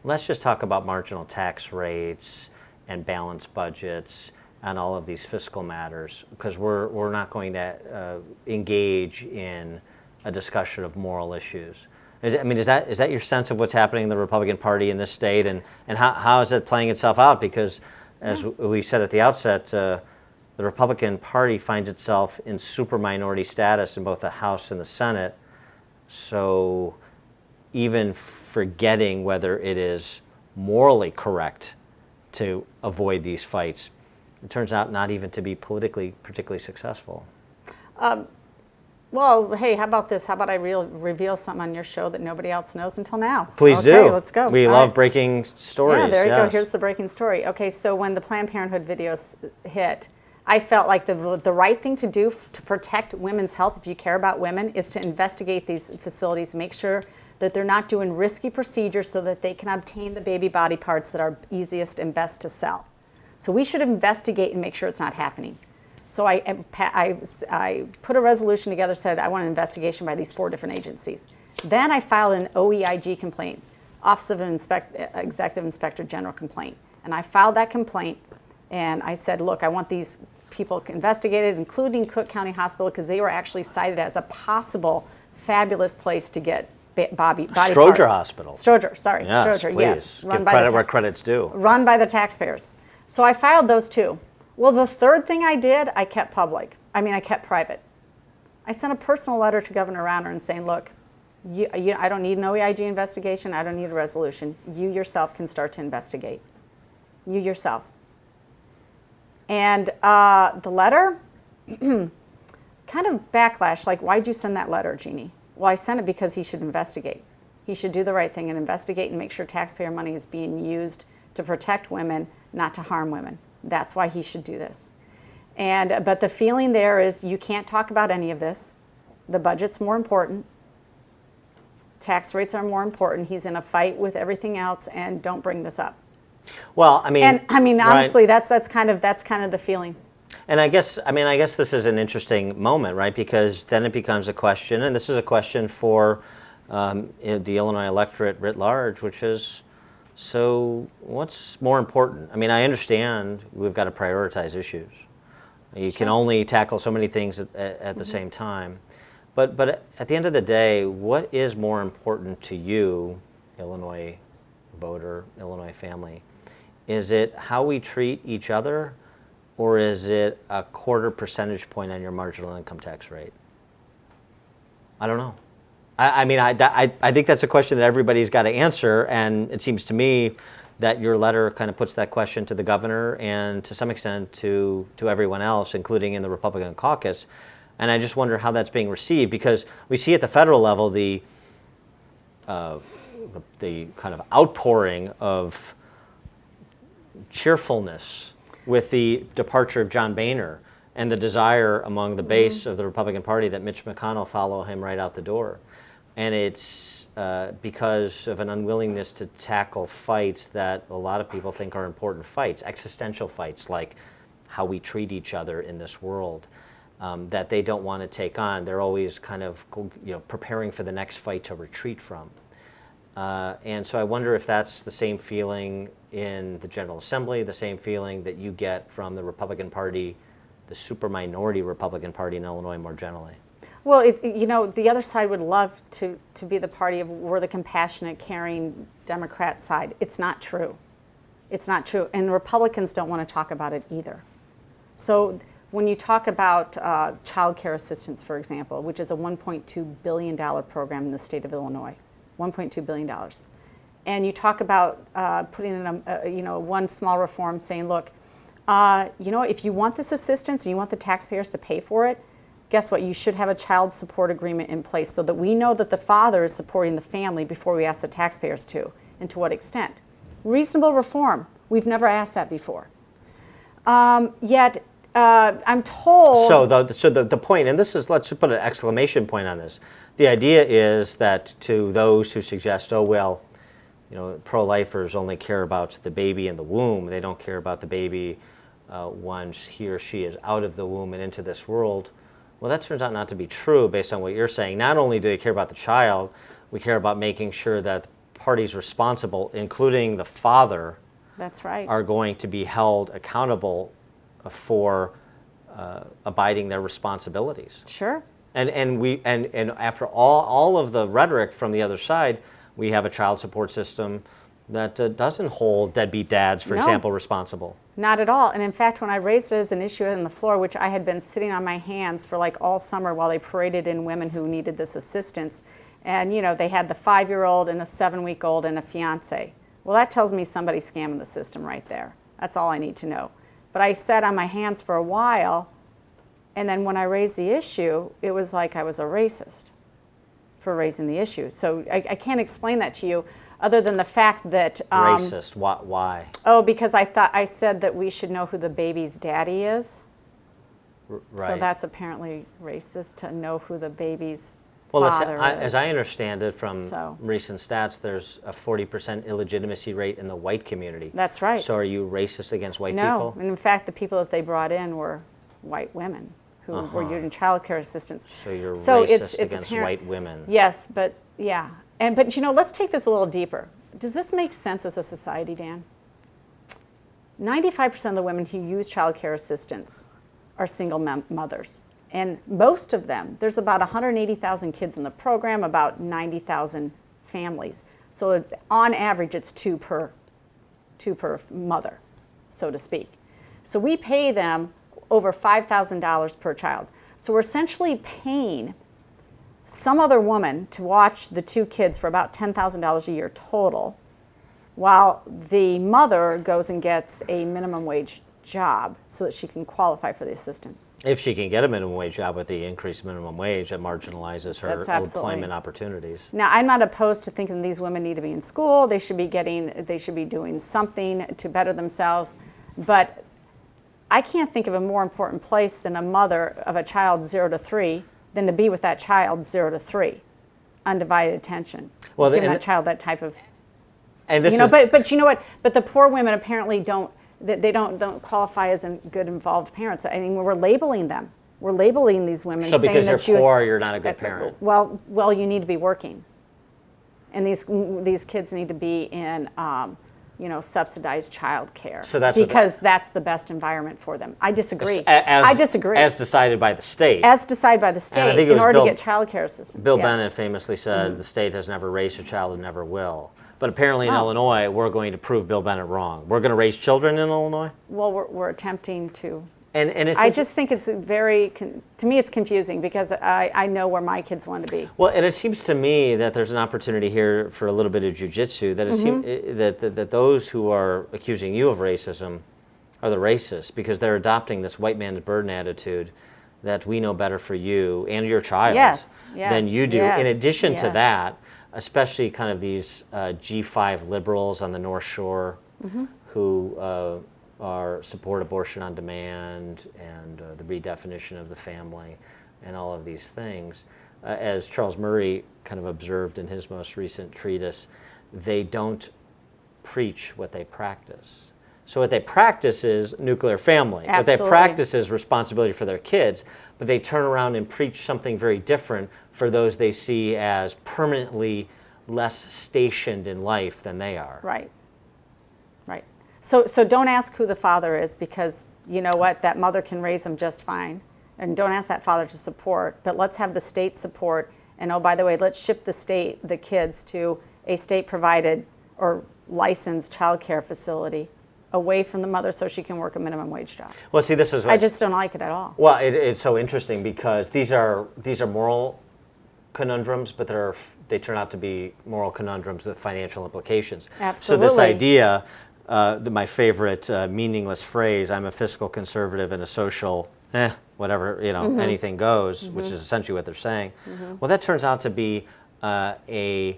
[SPEAKER 1] Let's just talk about marginal tax rates and balanced budgets and all of these fiscal matters, because we're not going to engage in a discussion of moral issues. Is that your sense of what's happening in the Republican Party in this state, and how is it playing itself out? Because as we said at the outset, the Republican Party finds itself in super minority status in both the House and the Senate. So even forgetting whether it is morally correct to avoid these fights, it turns out not even to be politically particularly successful.
[SPEAKER 2] Well, hey, how about this? How about I reveal something on your show that nobody else knows until now?
[SPEAKER 1] Please
[SPEAKER 2] okay,
[SPEAKER 1] do.
[SPEAKER 2] Let's go.
[SPEAKER 1] We
[SPEAKER 2] All
[SPEAKER 1] love
[SPEAKER 2] right.
[SPEAKER 1] breaking stories.
[SPEAKER 2] Yeah, there you
[SPEAKER 1] yes.
[SPEAKER 2] go. Here's the breaking story. Okay, so when the Planned Parenthood videos hit, I felt like the right thing to do to protect women's health, if you care about women, is to investigate these facilities, make sure that they're not doing risky procedures so that they can obtain the baby body parts that are easiest and best to sell. So we should investigate and make sure it's not happening. So I put a resolution together, said I want an investigation by these 4 different agencies. Then I filed an OEIG complaint, Office of Executive Inspector General complaint. And I filed that complaint, and I said, look, I want these people investigated, including Cook County Hospital, because they were actually cited as a possible fabulous place to get body
[SPEAKER 1] Stroger
[SPEAKER 2] parts.
[SPEAKER 1] Hospital.
[SPEAKER 2] Stroger, sorry.
[SPEAKER 1] Yes,
[SPEAKER 2] Stroger,
[SPEAKER 1] please.
[SPEAKER 2] yes.
[SPEAKER 1] Give credit where credit's due.
[SPEAKER 2] Run by the taxpayers. So I filed those 2. Well, the third thing I did, I kept I kept private. I sent a personal letter to Governor Rauner and saying, look, I don't need an OEIG investigation. I don't need a resolution. You yourself can start to investigate. You yourself. And the letter, kind of backlash, like, why'd you send that letter, Jeannie? Well, I sent it because he should investigate. He should do the right thing and investigate and make sure taxpayer money is being used to protect women, not to harm women. That's why he should do this. But the feeling there is you can't talk about any of this. The budget's more important. Tax rates are more important. He's in a fight with everything else, and don't bring this up.
[SPEAKER 1] Well,
[SPEAKER 2] honestly, that's kind of the feeling.
[SPEAKER 1] And I guess this is an interesting moment, right? Because then it becomes a question, and this is a question for the Illinois electorate writ large, which is, so what's more important? I understand we've got to prioritize issues. You can only tackle so many things at the same time. But at the end of the day, what is more important to you, Illinois voter, Illinois family? Is it how we treat each other, or is it a 1/4 percentage point on your marginal income tax rate? I don't know. I think that's a question that everybody's got to answer, and it seems to me that your letter kind of puts that question to the governor and to some extent to everyone else, including in the Republican caucus. And I just wonder how that's being received, because we see at the federal level the kind of outpouring of cheerfulness with the departure of John Boehner and the desire among the base of the Republican Party that Mitch McConnell follow him right out the door. And it's because of an unwillingness to tackle fights that a lot of people think are important fights, existential fights like how we treat each other in this world, that they don't want to take on. They're always kind of preparing for the next fight to retreat from. And so I wonder if that's the same feeling in the General Assembly, the same feeling that you get from the Republican Party, the super minority Republican Party in Illinois more generally.
[SPEAKER 2] Well, the other side would love to be the party of we're the compassionate, caring Democrat side. It's not true. It's not true. And Republicans don't want to talk about it either. So when you talk about child care assistance, for example, which is a $1.2 billion program in the state of Illinois, $1.2 billion. And you talk about putting in one small reform saying, look, if you want this assistance and you want the taxpayers to pay for it, guess what? You should have a child support agreement in place so that we know that the father is supporting the family before we ask the taxpayers to, and to what extent. Reasonable reform. We've never asked that before. Yet I'm told.
[SPEAKER 1] So the point, and this is, let's just put an exclamation point on this. The idea is that to those who suggest, oh, well, pro-lifers only care about the baby in the womb. They don't care about the baby once he or she is out of the womb and into this world. Well, that turns out not to be true based on what you're saying. Not only do they care about the child, we care about making sure that parties responsible, including the father,
[SPEAKER 2] That's right.
[SPEAKER 1] are going to be held accountable for abiding their responsibilities.
[SPEAKER 2] Sure.
[SPEAKER 1] And after all of the rhetoric from the other side, we have a child support system that doesn't hold deadbeat dads, for
[SPEAKER 2] No.
[SPEAKER 1] example, responsible.
[SPEAKER 2] Not at all. And in fact, when I raised it as an issue on the floor, which I had been sitting on my hands for like all summer while they paraded in women who needed this assistance, and they had the 5-year-old and a 7-week-old and a fiance. Well, that tells me somebody's scamming the system right there. That's all I need to know. But I sat on my hands for a while, and then when I raised the issue, it was like I was a racist for raising the issue. So I can't explain that to you other than the fact that...
[SPEAKER 1] Racist, why?
[SPEAKER 2] Oh, because I said that we should know who the baby's daddy is.
[SPEAKER 1] Right.
[SPEAKER 2] So that's apparently racist, to know who the baby's
[SPEAKER 1] Well,
[SPEAKER 2] father is.
[SPEAKER 1] as I understand it from
[SPEAKER 2] So.
[SPEAKER 1] recent stats, there's a 40% illegitimacy rate in the white community.
[SPEAKER 2] That's right.
[SPEAKER 1] So are you racist against white
[SPEAKER 2] No,
[SPEAKER 1] people?
[SPEAKER 2] and in fact, the people that they brought in were white women who were using child care assistance.
[SPEAKER 1] So you're
[SPEAKER 2] So
[SPEAKER 1] racist
[SPEAKER 2] it's
[SPEAKER 1] against
[SPEAKER 2] apparent-
[SPEAKER 1] white women.
[SPEAKER 2] Yes, but yeah. But let's take this a little deeper. Does this make sense as a society, Dan? 95% of the women who use child care assistance are single mothers. And most of them, there's about 180,000 kids in the program, about 90,000 families. So on average, it's two per mother, so to speak. So we pay them over $5,000 per child. So we're essentially paying some other woman to watch the two kids for about $10,000 a year total, while the mother goes and gets a minimum wage job so that she can qualify for the assistance.
[SPEAKER 1] If she can get a minimum wage job with the increased minimum wage, that marginalizes her
[SPEAKER 2] That's absolutely.
[SPEAKER 1] employment opportunities.
[SPEAKER 2] Now, I'm not opposed to thinking these women need to be in school. They should be doing something to better themselves. But I can't think of a more important place than a mother of a child 0 to 3 than to be with that child 0 to 3, undivided attention.
[SPEAKER 1] Well,
[SPEAKER 2] giving that child that type of,
[SPEAKER 1] and this
[SPEAKER 2] but you know what? But the poor women apparently don't qualify as good involved parents. I mean, we're labeling them. We're labeling these women.
[SPEAKER 1] So because
[SPEAKER 2] saying
[SPEAKER 1] you're poor, you're not a good parent.
[SPEAKER 2] Well, you need to be working, and these kids need to be in subsidized child care.
[SPEAKER 1] So that's
[SPEAKER 2] because that's the best environment for them. I disagree.
[SPEAKER 1] I
[SPEAKER 2] disagree.
[SPEAKER 1] As decided by the state.
[SPEAKER 2] As decided by the state
[SPEAKER 1] think it
[SPEAKER 2] in
[SPEAKER 1] was
[SPEAKER 2] order
[SPEAKER 1] Bill-
[SPEAKER 2] to get child care assistance.
[SPEAKER 1] Bill
[SPEAKER 2] yes.
[SPEAKER 1] Bennett famously said, the state has never raised a child and never will. But apparently in
[SPEAKER 2] Oh.
[SPEAKER 1] Illinois, we're going to prove Bill Bennett wrong. We're going to raise children in Illinois?
[SPEAKER 2] Well, we're attempting to.
[SPEAKER 1] And it's
[SPEAKER 2] I just think it's to me, it's confusing because I know where my kids want to be.
[SPEAKER 1] Well, and it seems to me that there's an opportunity here for a little bit of jujitsu, that that those who are accusing you of racism are the racists because they're adopting this white man's burden attitude that we know better for you and your child than you do. In addition to that, especially kind of these G5 liberals on the North Shore who support abortion on demand and the redefinition of the family and all of these things. As Charles Murray kind of observed in his most recent treatise, they don't preach what they practice. So what they practice is nuclear family.
[SPEAKER 2] Absolutely.
[SPEAKER 1] What they practice is responsibility for their kids, but they turn around and preach something very different for those they see as permanently less stationed in life than they are.
[SPEAKER 2] Right. Right. So don't ask who the father is because you know what? That mother can raise them just fine. And don't ask that father to support, but let's have the state support. And oh, by the way, let's ship the kids to a state-provided or licensed child care facility away from the mother so she can work a minimum wage job.
[SPEAKER 1] Well, see, this is what
[SPEAKER 2] I just don't like it at all.
[SPEAKER 1] Well, it's so interesting because these are moral conundrums, but they turn out to be moral conundrums with financial implications.
[SPEAKER 2] Absolutely.
[SPEAKER 1] So this idea, my favorite meaningless phrase, I'm a fiscal conservative and a social, whatever, anything goes, which is essentially what they're saying. Well, that turns out to be a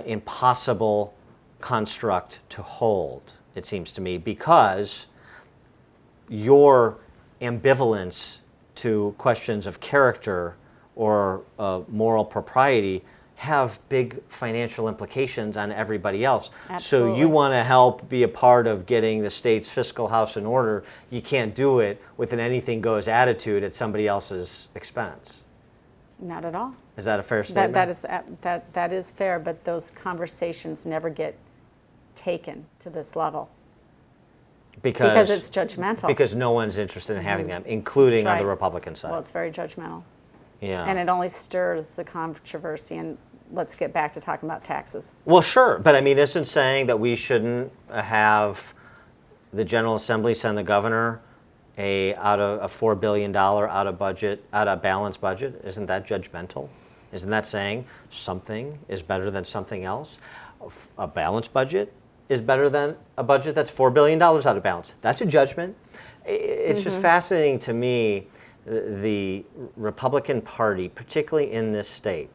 [SPEAKER 1] impossible construct to hold, it seems to me, because your ambivalence to questions of character or moral propriety have big financial implications on everybody else.
[SPEAKER 2] Absolutely.
[SPEAKER 1] So you want to help be a part of getting the state's fiscal house in order. You can't do it with an anything goes attitude at somebody else's expense.
[SPEAKER 2] Not at all.
[SPEAKER 1] Is that a fair statement?
[SPEAKER 2] That is fair, but those conversations never get taken to this level. Because it's judgmental.
[SPEAKER 1] Because no one's interested in having them, including on the Republican side.
[SPEAKER 2] Well, it's very judgmental.
[SPEAKER 1] Yeah.
[SPEAKER 2] And it only stirs the controversy, and let's get back to talking about taxes.
[SPEAKER 1] Well, sure, but I mean, isn't saying that we shouldn't have the General Assembly send the governor out of a $4 billion out of balanced budget? Isn't that judgmental? Isn't that saying something is better than something else? A balanced budget is better than a budget that's $4 billion out of balance. That's a judgment. It's just fascinating to me, the Republican Party, particularly in this state,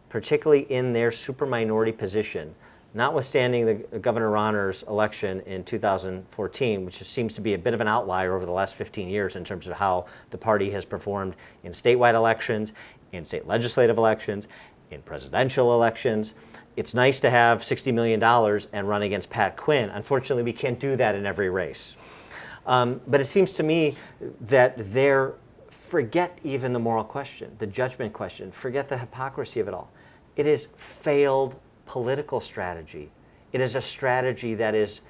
[SPEAKER 1] particularly in their super minority position, notwithstanding the Governor Rauner's election in 2014, which seems to be a bit of an outlier over the last 15 years in terms of how the party has performed in statewide elections, in state legislative elections, in presidential elections. It's nice to have $60 million and run against Pat Quinn. Unfortunately, we can't do that in every race. But it seems to me that forget even the moral question, the judgment question, forget the hypocrisy of it all. It is failed political strategy. It is a strategy that is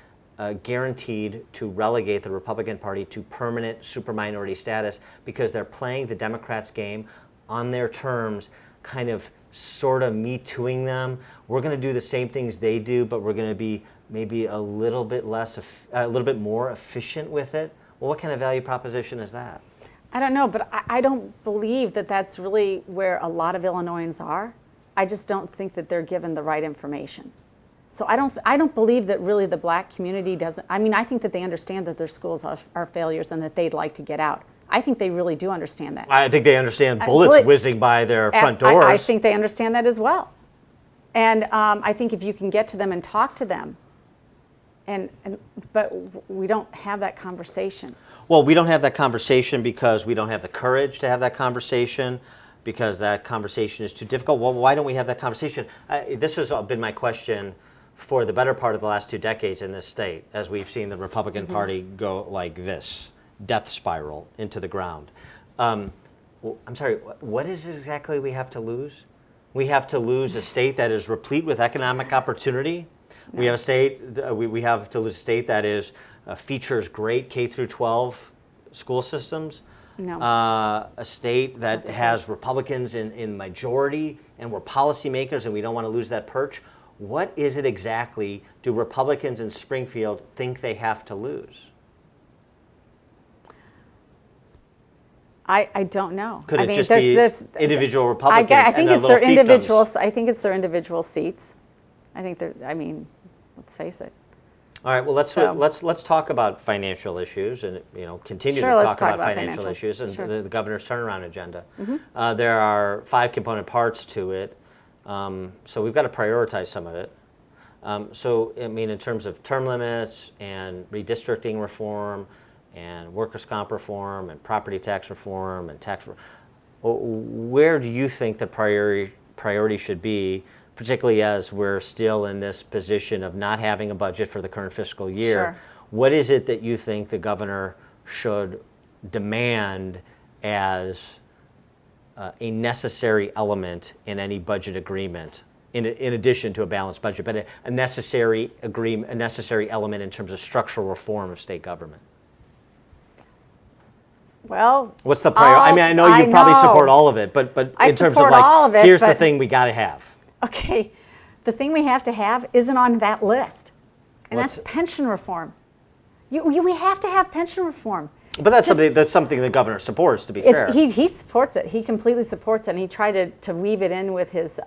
[SPEAKER 1] guaranteed to relegate the Republican Party to permanent super minority status because they're playing the Democrats' game on their terms, kind of sort of me tooing them. We're going to do the same things they do, but we're going to be maybe a little bit more efficient with it. Well, what kind of value proposition is that?
[SPEAKER 2] I don't know, but I don't believe that that's really where a lot of Illinoisans are. I just don't think that they're given the right information. So I don't believe that really the black community doesn't. I mean, I think that they understand that their schools are failures and that they'd like to get out. I think they really do understand that.
[SPEAKER 1] I think they understand bullets whizzing by their front doors.
[SPEAKER 2] I think they understand that as well. And I think if you can get to them and talk to them, but we don't have that conversation.
[SPEAKER 1] Well, we don't have that conversation because we don't have the courage to have that conversation, because that conversation is too difficult. Well, why don't we have that conversation? This has been my question for the better part of the last 2 decades in this state, as we've seen the Republican Party go like this, death spiral into the ground. I'm sorry, what is it exactly we have to lose? We have to lose a state that is replete with economic opportunity. No. We have a state. We have to lose a state that features great K through 12 school systems.
[SPEAKER 2] No.
[SPEAKER 1] A state that has Republicans in majority, and we're policymakers, and we don't want to lose that perch. What is it exactly do Republicans in Springfield think they have to lose?
[SPEAKER 2] I don't know.
[SPEAKER 1] Could it just be individual Republicans?
[SPEAKER 2] I think it's their individual. I think it's their individual seats. I think they're. I mean, let's face it.
[SPEAKER 1] All right. Well, let's talk about financial issues, and continue to talk about financial issues and the governor's turnaround agenda. There are 5 component parts to it, so we've got to prioritize some of it. So I mean, in terms of term limits and redistricting reform, and workers' comp reform, and property tax reform, and tax reform, where do you think the priority should be? Particularly as we're still in this position of not having a budget for the current fiscal year. Sure. What is it that you think the governor should demand as a necessary element in any budget agreement, in addition to a balanced budget, but a necessary element in terms of structural reform of state government?
[SPEAKER 2] Well,
[SPEAKER 1] what's the priority? I mean, I know you probably support all of it, but in terms of here's the thing we got to have.
[SPEAKER 2] Okay, the thing we have to have isn't on that list, and that's pension reform. We have to have pension reform.
[SPEAKER 1] But that's something the governor supports, to be fair.
[SPEAKER 2] He supports it. He completely supports it, and he tried to weave it in with his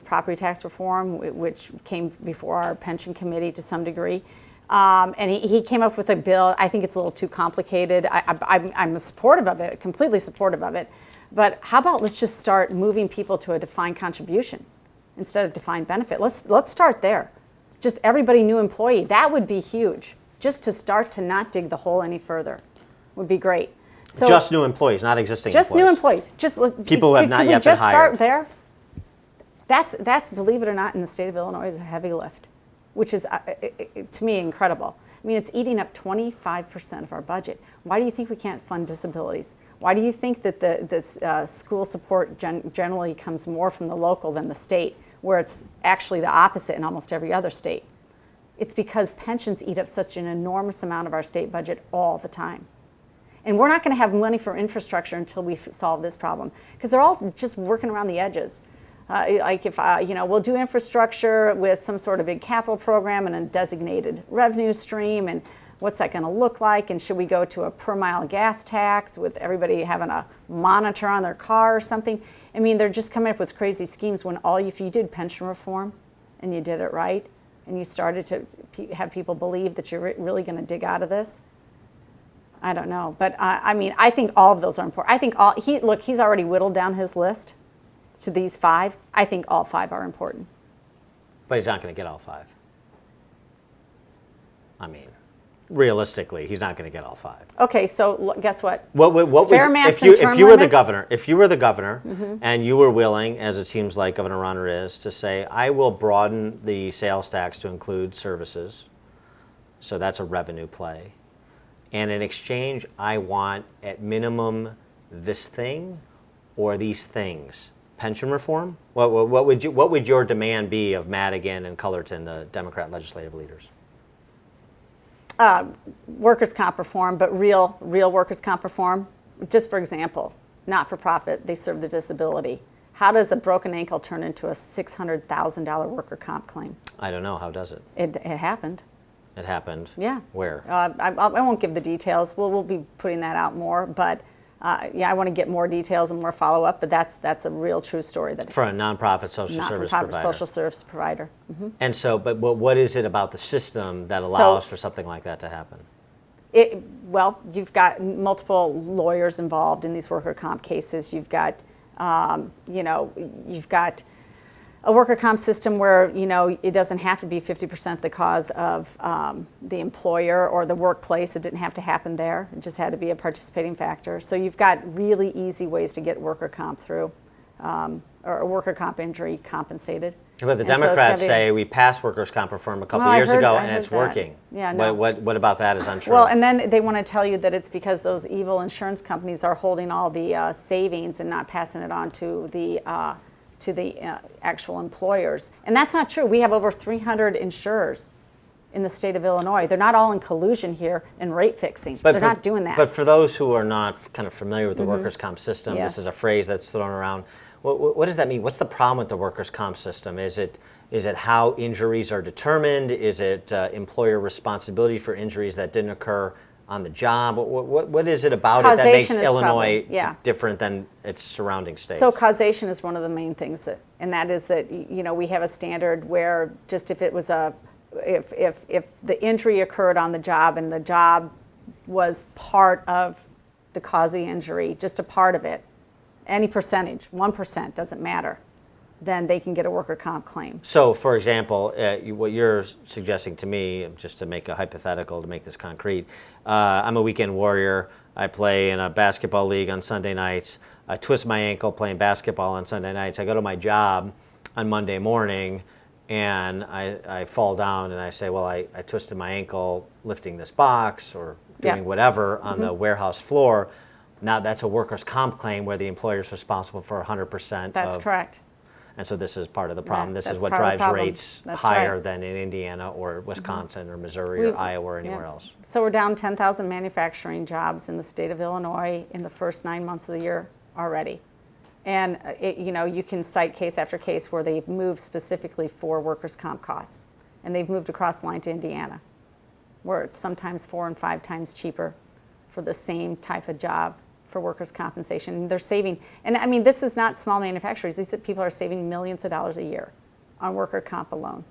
[SPEAKER 2] property tax reform, which came before our pension committee to some degree. And he came up with a bill. I think it's a little too complicated. I'm supportive of it, completely supportive of it. But how about let's just start moving people to a defined contribution instead of defined benefit? Let's start there. Just everybody new employee. That would be huge. Just to start to not dig the hole any further would be great. So
[SPEAKER 1] just new employees, not existing
[SPEAKER 2] just
[SPEAKER 1] employees.
[SPEAKER 2] new employees. Just
[SPEAKER 1] People who have not yet been
[SPEAKER 2] just start
[SPEAKER 1] hired.
[SPEAKER 2] there. That's believe it or not, in the state of Illinois, is a heavy lift, which is to me incredible. I mean, it's eating up 25% of our budget. Why do you think we can't fund disabilities? Why do you think that the school support generally comes more from the local than the state, where it's actually the opposite in almost every other state? It's because pensions eat up such an enormous amount of our state budget all the time. And we're not going to have money for infrastructure until we solve this problem, because they're all just working around the edges. Like if we'll do infrastructure with some sort of big capital program and a designated revenue stream, and what's that going to look like? And should we go to a per mile gas tax with everybody having a monitor on their car or something? I mean, they're just coming up with crazy schemes when if you did pension reform and you did it right, and you started to have people believe that you're really going to dig out of this. I don't know, but I mean, I think all of those are important. I think he's already whittled down his list to these 5. I think all 5 are important.
[SPEAKER 1] But he's not going to get all 5. I mean, realistically, he's not going to get all 5.
[SPEAKER 2] Okay, so guess what?
[SPEAKER 1] Fair
[SPEAKER 2] maps
[SPEAKER 1] if
[SPEAKER 2] and
[SPEAKER 1] you were the
[SPEAKER 2] limits?
[SPEAKER 1] governor, and you were willing, as it seems like Governor Ronner is, to say, I will broaden the sales tax to include services, so that's a revenue play, and in exchange, I want at minimum this thing or these things. Pension reform? What would your demand be of Madigan and Cullerton, the Democrat legislative leaders?
[SPEAKER 2] Workers' comp reform, but real workers' comp reform. Just for example, not for profit, they serve the disability. How does a broken ankle turn into a $600,000 worker comp claim?
[SPEAKER 1] I don't know. How does it?
[SPEAKER 2] It happened.
[SPEAKER 1] It happened?
[SPEAKER 2] Yeah.
[SPEAKER 1] Where?
[SPEAKER 2] I won't give the details. We'll be putting that out more, but I want to get more details and more follow-up, but that's a real true story.
[SPEAKER 1] For a nonprofit social service provider.
[SPEAKER 2] Social service provider. Mm-hmm.
[SPEAKER 1] And so, but what is it about the system that allows for something like that to happen?
[SPEAKER 2] You've got multiple lawyers involved in these worker comp cases. You've got, you've got a worker comp system where, it doesn't have to be 50% the cause of the employer or the workplace. It didn't have to happen there. It just had to be a participating factor. So you've got really easy ways to get worker comp through, or worker comp injury compensated.
[SPEAKER 1] But the Democrats say we passed workers' comp reform a couple years ago and it's working.
[SPEAKER 2] Yeah, no.
[SPEAKER 1] What about that is untrue?
[SPEAKER 2] Well, and then they want to tell you that it's because those evil insurance companies are holding all the savings and not passing it on to the actual employers. And that's not true. We have over 300 insurers in the state of Illinois. They're not all in collusion here and rate fixing. They're not doing that.
[SPEAKER 1] But for those who are not kind of familiar with the workers' comp system,
[SPEAKER 2] Yes.
[SPEAKER 1] this is a phrase that's thrown around. What does that mean? What's the problem with the workers' comp system? Is it how injuries are determined? Is it employer responsibility for injuries that didn't occur on the job? What is it about it that makes Illinois different than its surrounding states?
[SPEAKER 2] So causation is one of the main things and that is that we have a standard where just if it was if the injury occurred on the job and the job was part of the cause of the injury, just a part of it, any percentage, 1% doesn't matter, then they can get a worker comp claim.
[SPEAKER 1] So, for example, what you're suggesting to me, just to make a hypothetical, to make this concrete, I'm a weekend warrior. I play in a basketball league on Sunday nights. I twist my ankle playing basketball on Sunday nights. I go to my job on Monday morning, and I fall down, and I say, well, I twisted my ankle lifting this box or doing whatever on the warehouse floor. Now that's a workers' comp claim where the employer is responsible for 100%.
[SPEAKER 2] That's correct.
[SPEAKER 1] And so this is part of the problem. This is
[SPEAKER 2] That's
[SPEAKER 1] what
[SPEAKER 2] part of the
[SPEAKER 1] drives
[SPEAKER 2] problem.
[SPEAKER 1] rates
[SPEAKER 2] That's
[SPEAKER 1] higher
[SPEAKER 2] right.
[SPEAKER 1] than in Indiana or Wisconsin or Missouri or Iowa or anywhere else.
[SPEAKER 2] So we're down 10,000 manufacturing jobs in the state of Illinois in the first 9 months of the year already. And you can cite case after case where they've moved specifically for workers' comp costs. And they've moved across the line to Indiana, where it's sometimes 4 and 5 times cheaper for the same type of job for workers' compensation. They're saving, and I mean, this is not small manufacturers. These people are saving millions of dollars a year on worker comp alone.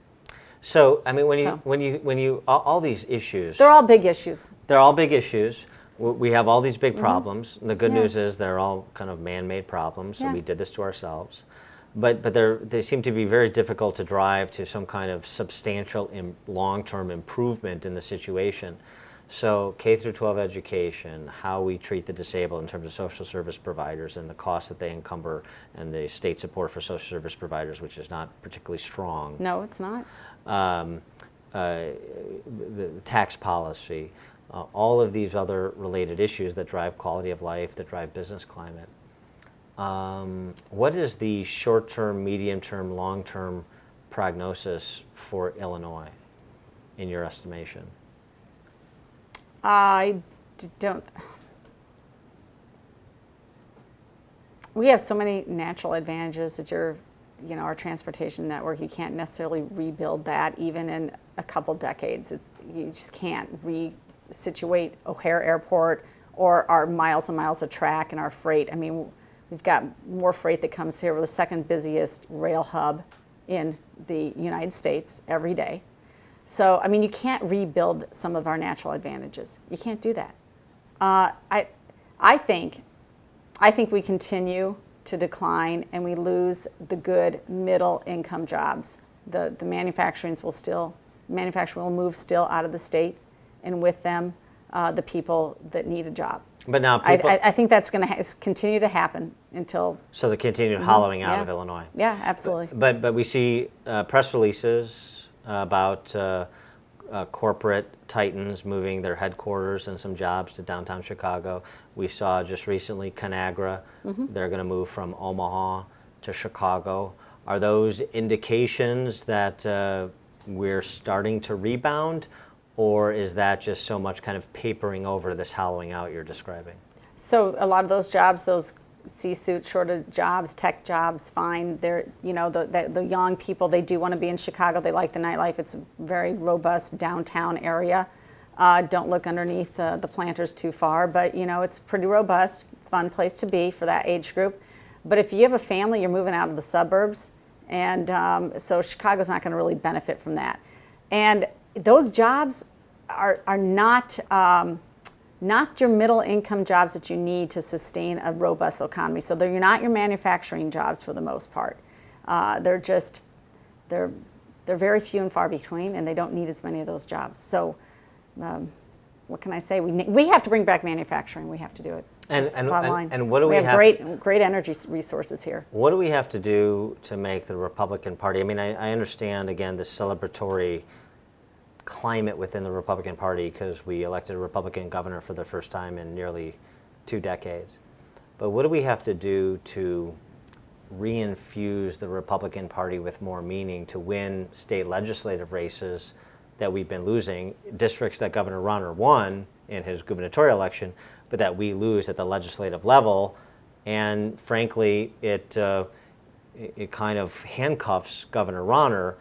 [SPEAKER 1] So, I mean, when you all these issues,
[SPEAKER 2] they're all big issues.
[SPEAKER 1] They're all big issues. We have all these big problems. And the good news is they're all kind of man-made problems, so we did this to ourselves. But they seem to be very difficult to drive to some kind of substantial long-term improvement in the situation. So K through 12 education, how we treat the disabled in terms of social service providers and the costs that they encumber, and the state support for social service providers, which is not particularly strong.
[SPEAKER 2] No, it's not.
[SPEAKER 1] The tax policy, all of these other related issues that drive quality of life, that drive business climate. What is the short-term, medium-term, long-term prognosis for Illinois, in your estimation?
[SPEAKER 2] Don't. We have so many natural advantages that our transportation network, you can't necessarily rebuild that even in a couple decades. You just can't resituate O'Hare Airport or our miles and miles of track and our freight. I mean, we've got more freight that comes here. We're the second busiest rail hub in the United States every day. So, I mean, you can't rebuild some of our natural advantages. You can't do that. I think we continue to decline and we lose the good middle income jobs. The manufacturing will move still out of the state, and with them, the people that need a job.
[SPEAKER 1] But now people,
[SPEAKER 2] I think that's going to continue to happen until.
[SPEAKER 1] So the continued hollowing out of Illinois.
[SPEAKER 2] Yeah, absolutely.
[SPEAKER 1] But we see press releases about corporate titans moving their headquarters and some jobs to downtown Chicago. We saw just recently Conagra, they're going to move from Omaha to Chicago. Are those indications that we're starting to rebound, or is that just so much kind of papering over this hollowing out you're describing? So
[SPEAKER 2] a lot of those jobs, those C-suite sort of jobs, tech jobs, fine. They're, the young people, they do want to be in Chicago. They like the nightlife. It's a very robust downtown area. Don't look underneath the planters too far, but it's pretty robust, fun place to be for that age group. But if you have a family, you're moving out of the suburbs, and so Chicago's not going to really benefit from that. And those jobs are not your middle income jobs that you need to sustain a robust economy. So you're not your manufacturing jobs for the most part. They're very few and far between, and they don't need as many of those jobs. So what can I say? We have to bring back manufacturing. We have to do it. And what do we have? Great energy resources here. What do we have to do to make the Republican Party? I mean, I understand, again, the celebratory climate within the Republican Party because we elected a Republican governor for the first time in nearly 2 decades. But what do we have to do to reinfuse the Republican Party with more meaning to win state legislative races that we've been losing, districts that Governor Rauner won in his gubernatorial election, but that we lose at the legislative level? And frankly, it kind of handcuffs Governor Rauner,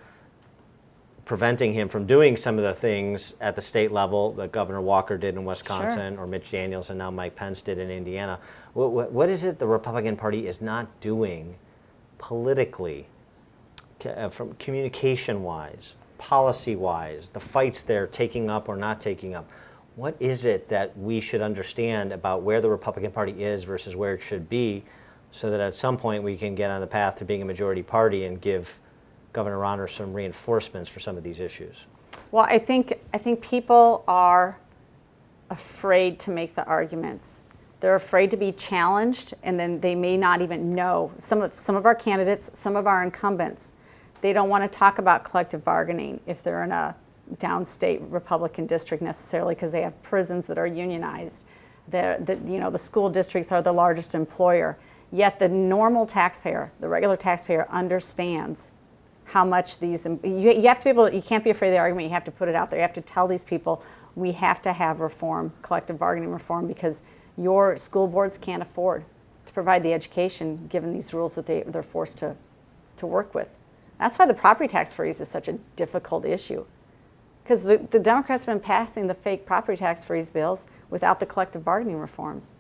[SPEAKER 2] preventing him from doing some of the things at the state level that Governor Walker did in Wisconsin, or Mitch Daniels and now Mike Pence did in Indiana. What is it the Republican Party is not doing politically, from communication-wise, policy-wise, the fights they're taking up or not taking up? What is it that we should understand about where the Republican Party is versus where it should be, so that at some point we can get on the path to being a majority party and give Governor Rauner some reinforcements for some of these issues? Well, I think people are afraid to make the arguments. They're afraid to be challenged, and then they may not even know. Some of our candidates, some of our incumbents, they don't want to talk about collective bargaining if they're in a downstate Republican district necessarily, because they have prisons that are unionized. The school districts are the largest employer. Yet the normal taxpayer, the regular taxpayer, understands how much these, you have to be able, you can't be afraid of the argument, you have to put it out there. You have to tell these people, we have to have reform, collective bargaining reform, because your school boards can't afford to provide the education given these rules that they're forced to work with. That's why the property tax freeze is such a difficult issue, because the Democrats have been passing the fake property tax freeze bills without the collective bargaining reforms.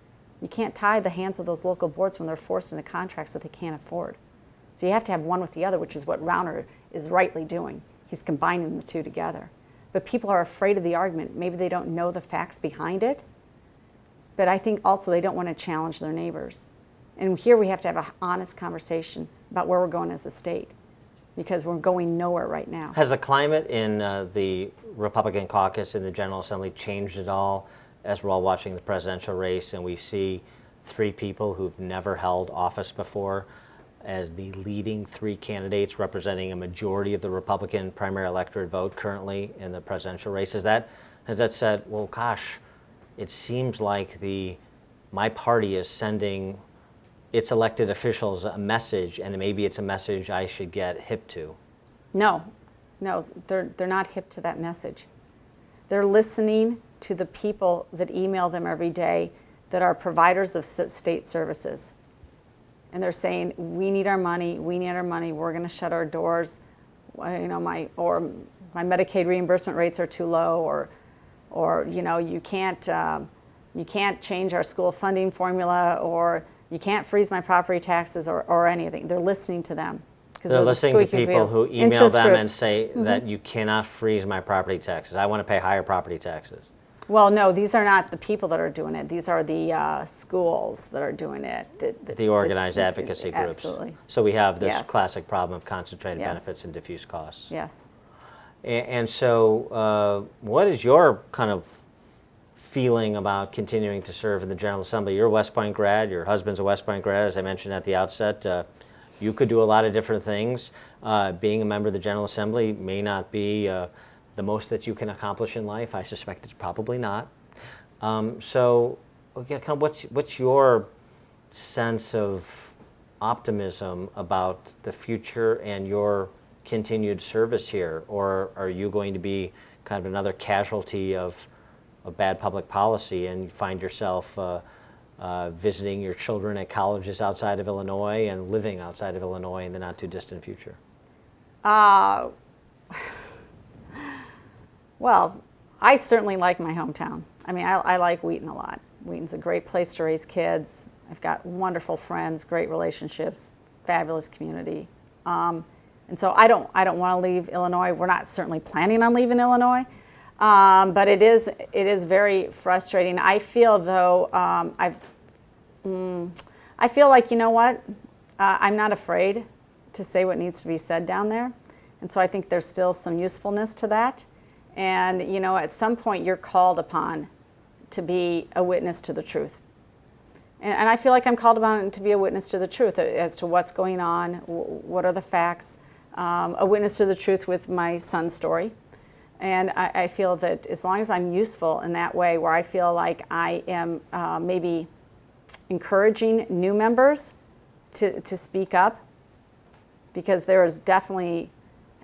[SPEAKER 2] You can't tie the hands of those local boards when they're forced into contracts that they can't afford. So you have to have one with the other, which is what Rauner is rightly doing. He's combining the two together. But people are afraid of the argument. Maybe they don't know the facts behind it, but I think also they don't want to challenge their neighbors. And here we have to have an honest conversation about where we're going as a state. because we're going nowhere right now.
[SPEAKER 3] Has the climate in the Republican caucus in the General Assembly changed at all as we're all watching the presidential race and we see three people who've never held office before as the leading three candidates representing a majority of the Republican primary electorate vote currently in the presidential race? Has that said, well, gosh, it seems like my party is sending its elected officials a message, and maybe it's a message I should get hip to?
[SPEAKER 2] No, they're not hip to that message. They're listening to the people that email them every day that are providers of state services. And they're saying, we need our money, we're going to shut our doors, my Medicaid reimbursement rates are too low, or you can't change our school funding formula, or you can't freeze my property taxes, or anything. They're listening to them.
[SPEAKER 3] They're listening to people who email them and say that you cannot freeze my property taxes. I want to pay higher property taxes.
[SPEAKER 2] Well, no, these are not the people that are doing it. These are the schools that are doing it.
[SPEAKER 3] The organized advocacy groups.
[SPEAKER 2] Absolutely.
[SPEAKER 3] So we have this
[SPEAKER 2] Yes.
[SPEAKER 3] classic problem of concentrated
[SPEAKER 2] Yes.
[SPEAKER 3] benefits and diffuse costs.
[SPEAKER 2] Yes.
[SPEAKER 3] And so what is your kind of feeling about continuing to serve in the General Assembly? You're a West Point grad. Your husband's a West Point grad, as I mentioned at the outset. You could do a lot of different things. Being a member of the General Assembly may not be the most that you can accomplish in life. I suspect it's probably not. So, kind of what's your sense of optimism about the future and your continued service here? Or are you going to be kind of another casualty of bad public policy and find yourself visiting your children at colleges outside of Illinois and living outside of Illinois in the not too distant future?
[SPEAKER 2] Well, I certainly like my hometown. I mean, I like Wheaton a lot. Wheaton's a great place to raise kids. I've got wonderful friends, great relationships, fabulous community. And so I don't want to leave Illinois. We're not certainly planning on leaving Illinois. But it is very frustrating. I feel though, I feel like, you know what, I'm not afraid to say what needs to be said down there. And so I think there's still some usefulness to that. And at some point you're called upon to be a witness to the truth. And I feel like I'm called upon to be a witness to the truth as to what's going on, what are the facts, a witness to the truth with my son's story. And I feel that as long as I'm useful in that way, where I feel like I am maybe encouraging new members to speak up, because there is definitely,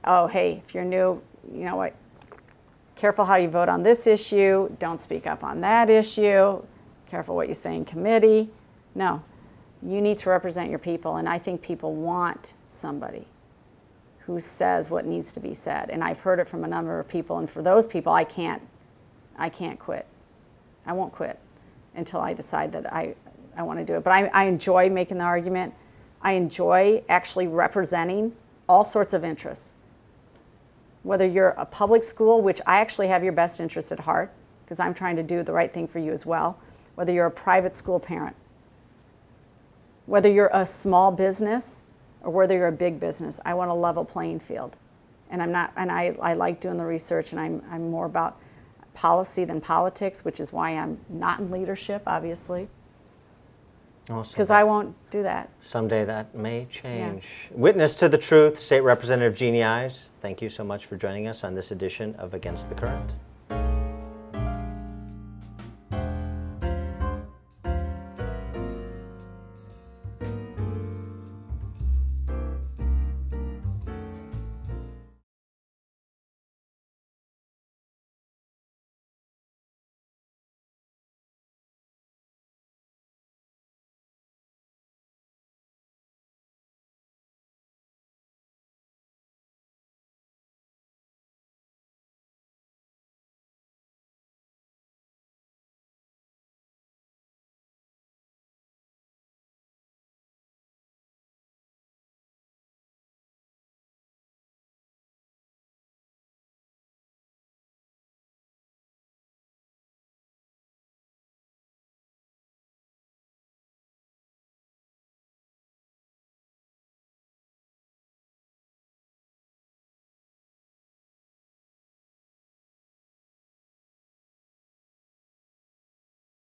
[SPEAKER 2] oh, hey, if you're new, you know what, careful how you vote on this issue, don't speak up on that issue, careful what you say in committee. No, you need to represent your people, and I think people want somebody who says what needs to be said. And I've heard it from a number of people, and for those people, I can't quit. I won't quit until I decide that I want to do it. But I enjoy making the argument. I enjoy actually representing all sorts of interests. Whether you're a public school, which I actually have your best interest at heart, because I'm trying to do the right thing for you as well. Whether you're a private school parent. Whether you're a small business, or whether you're a big business, I want a level playing field. And I like doing the research, and I'm more about policy than politics, which is why I'm not in leadership, obviously. Because I won't do that.
[SPEAKER 3] Someday that may change. Yeah. Witness to the truth, State Representative Jeanne Ives, thank you so much for joining us on this edition of Against the Current.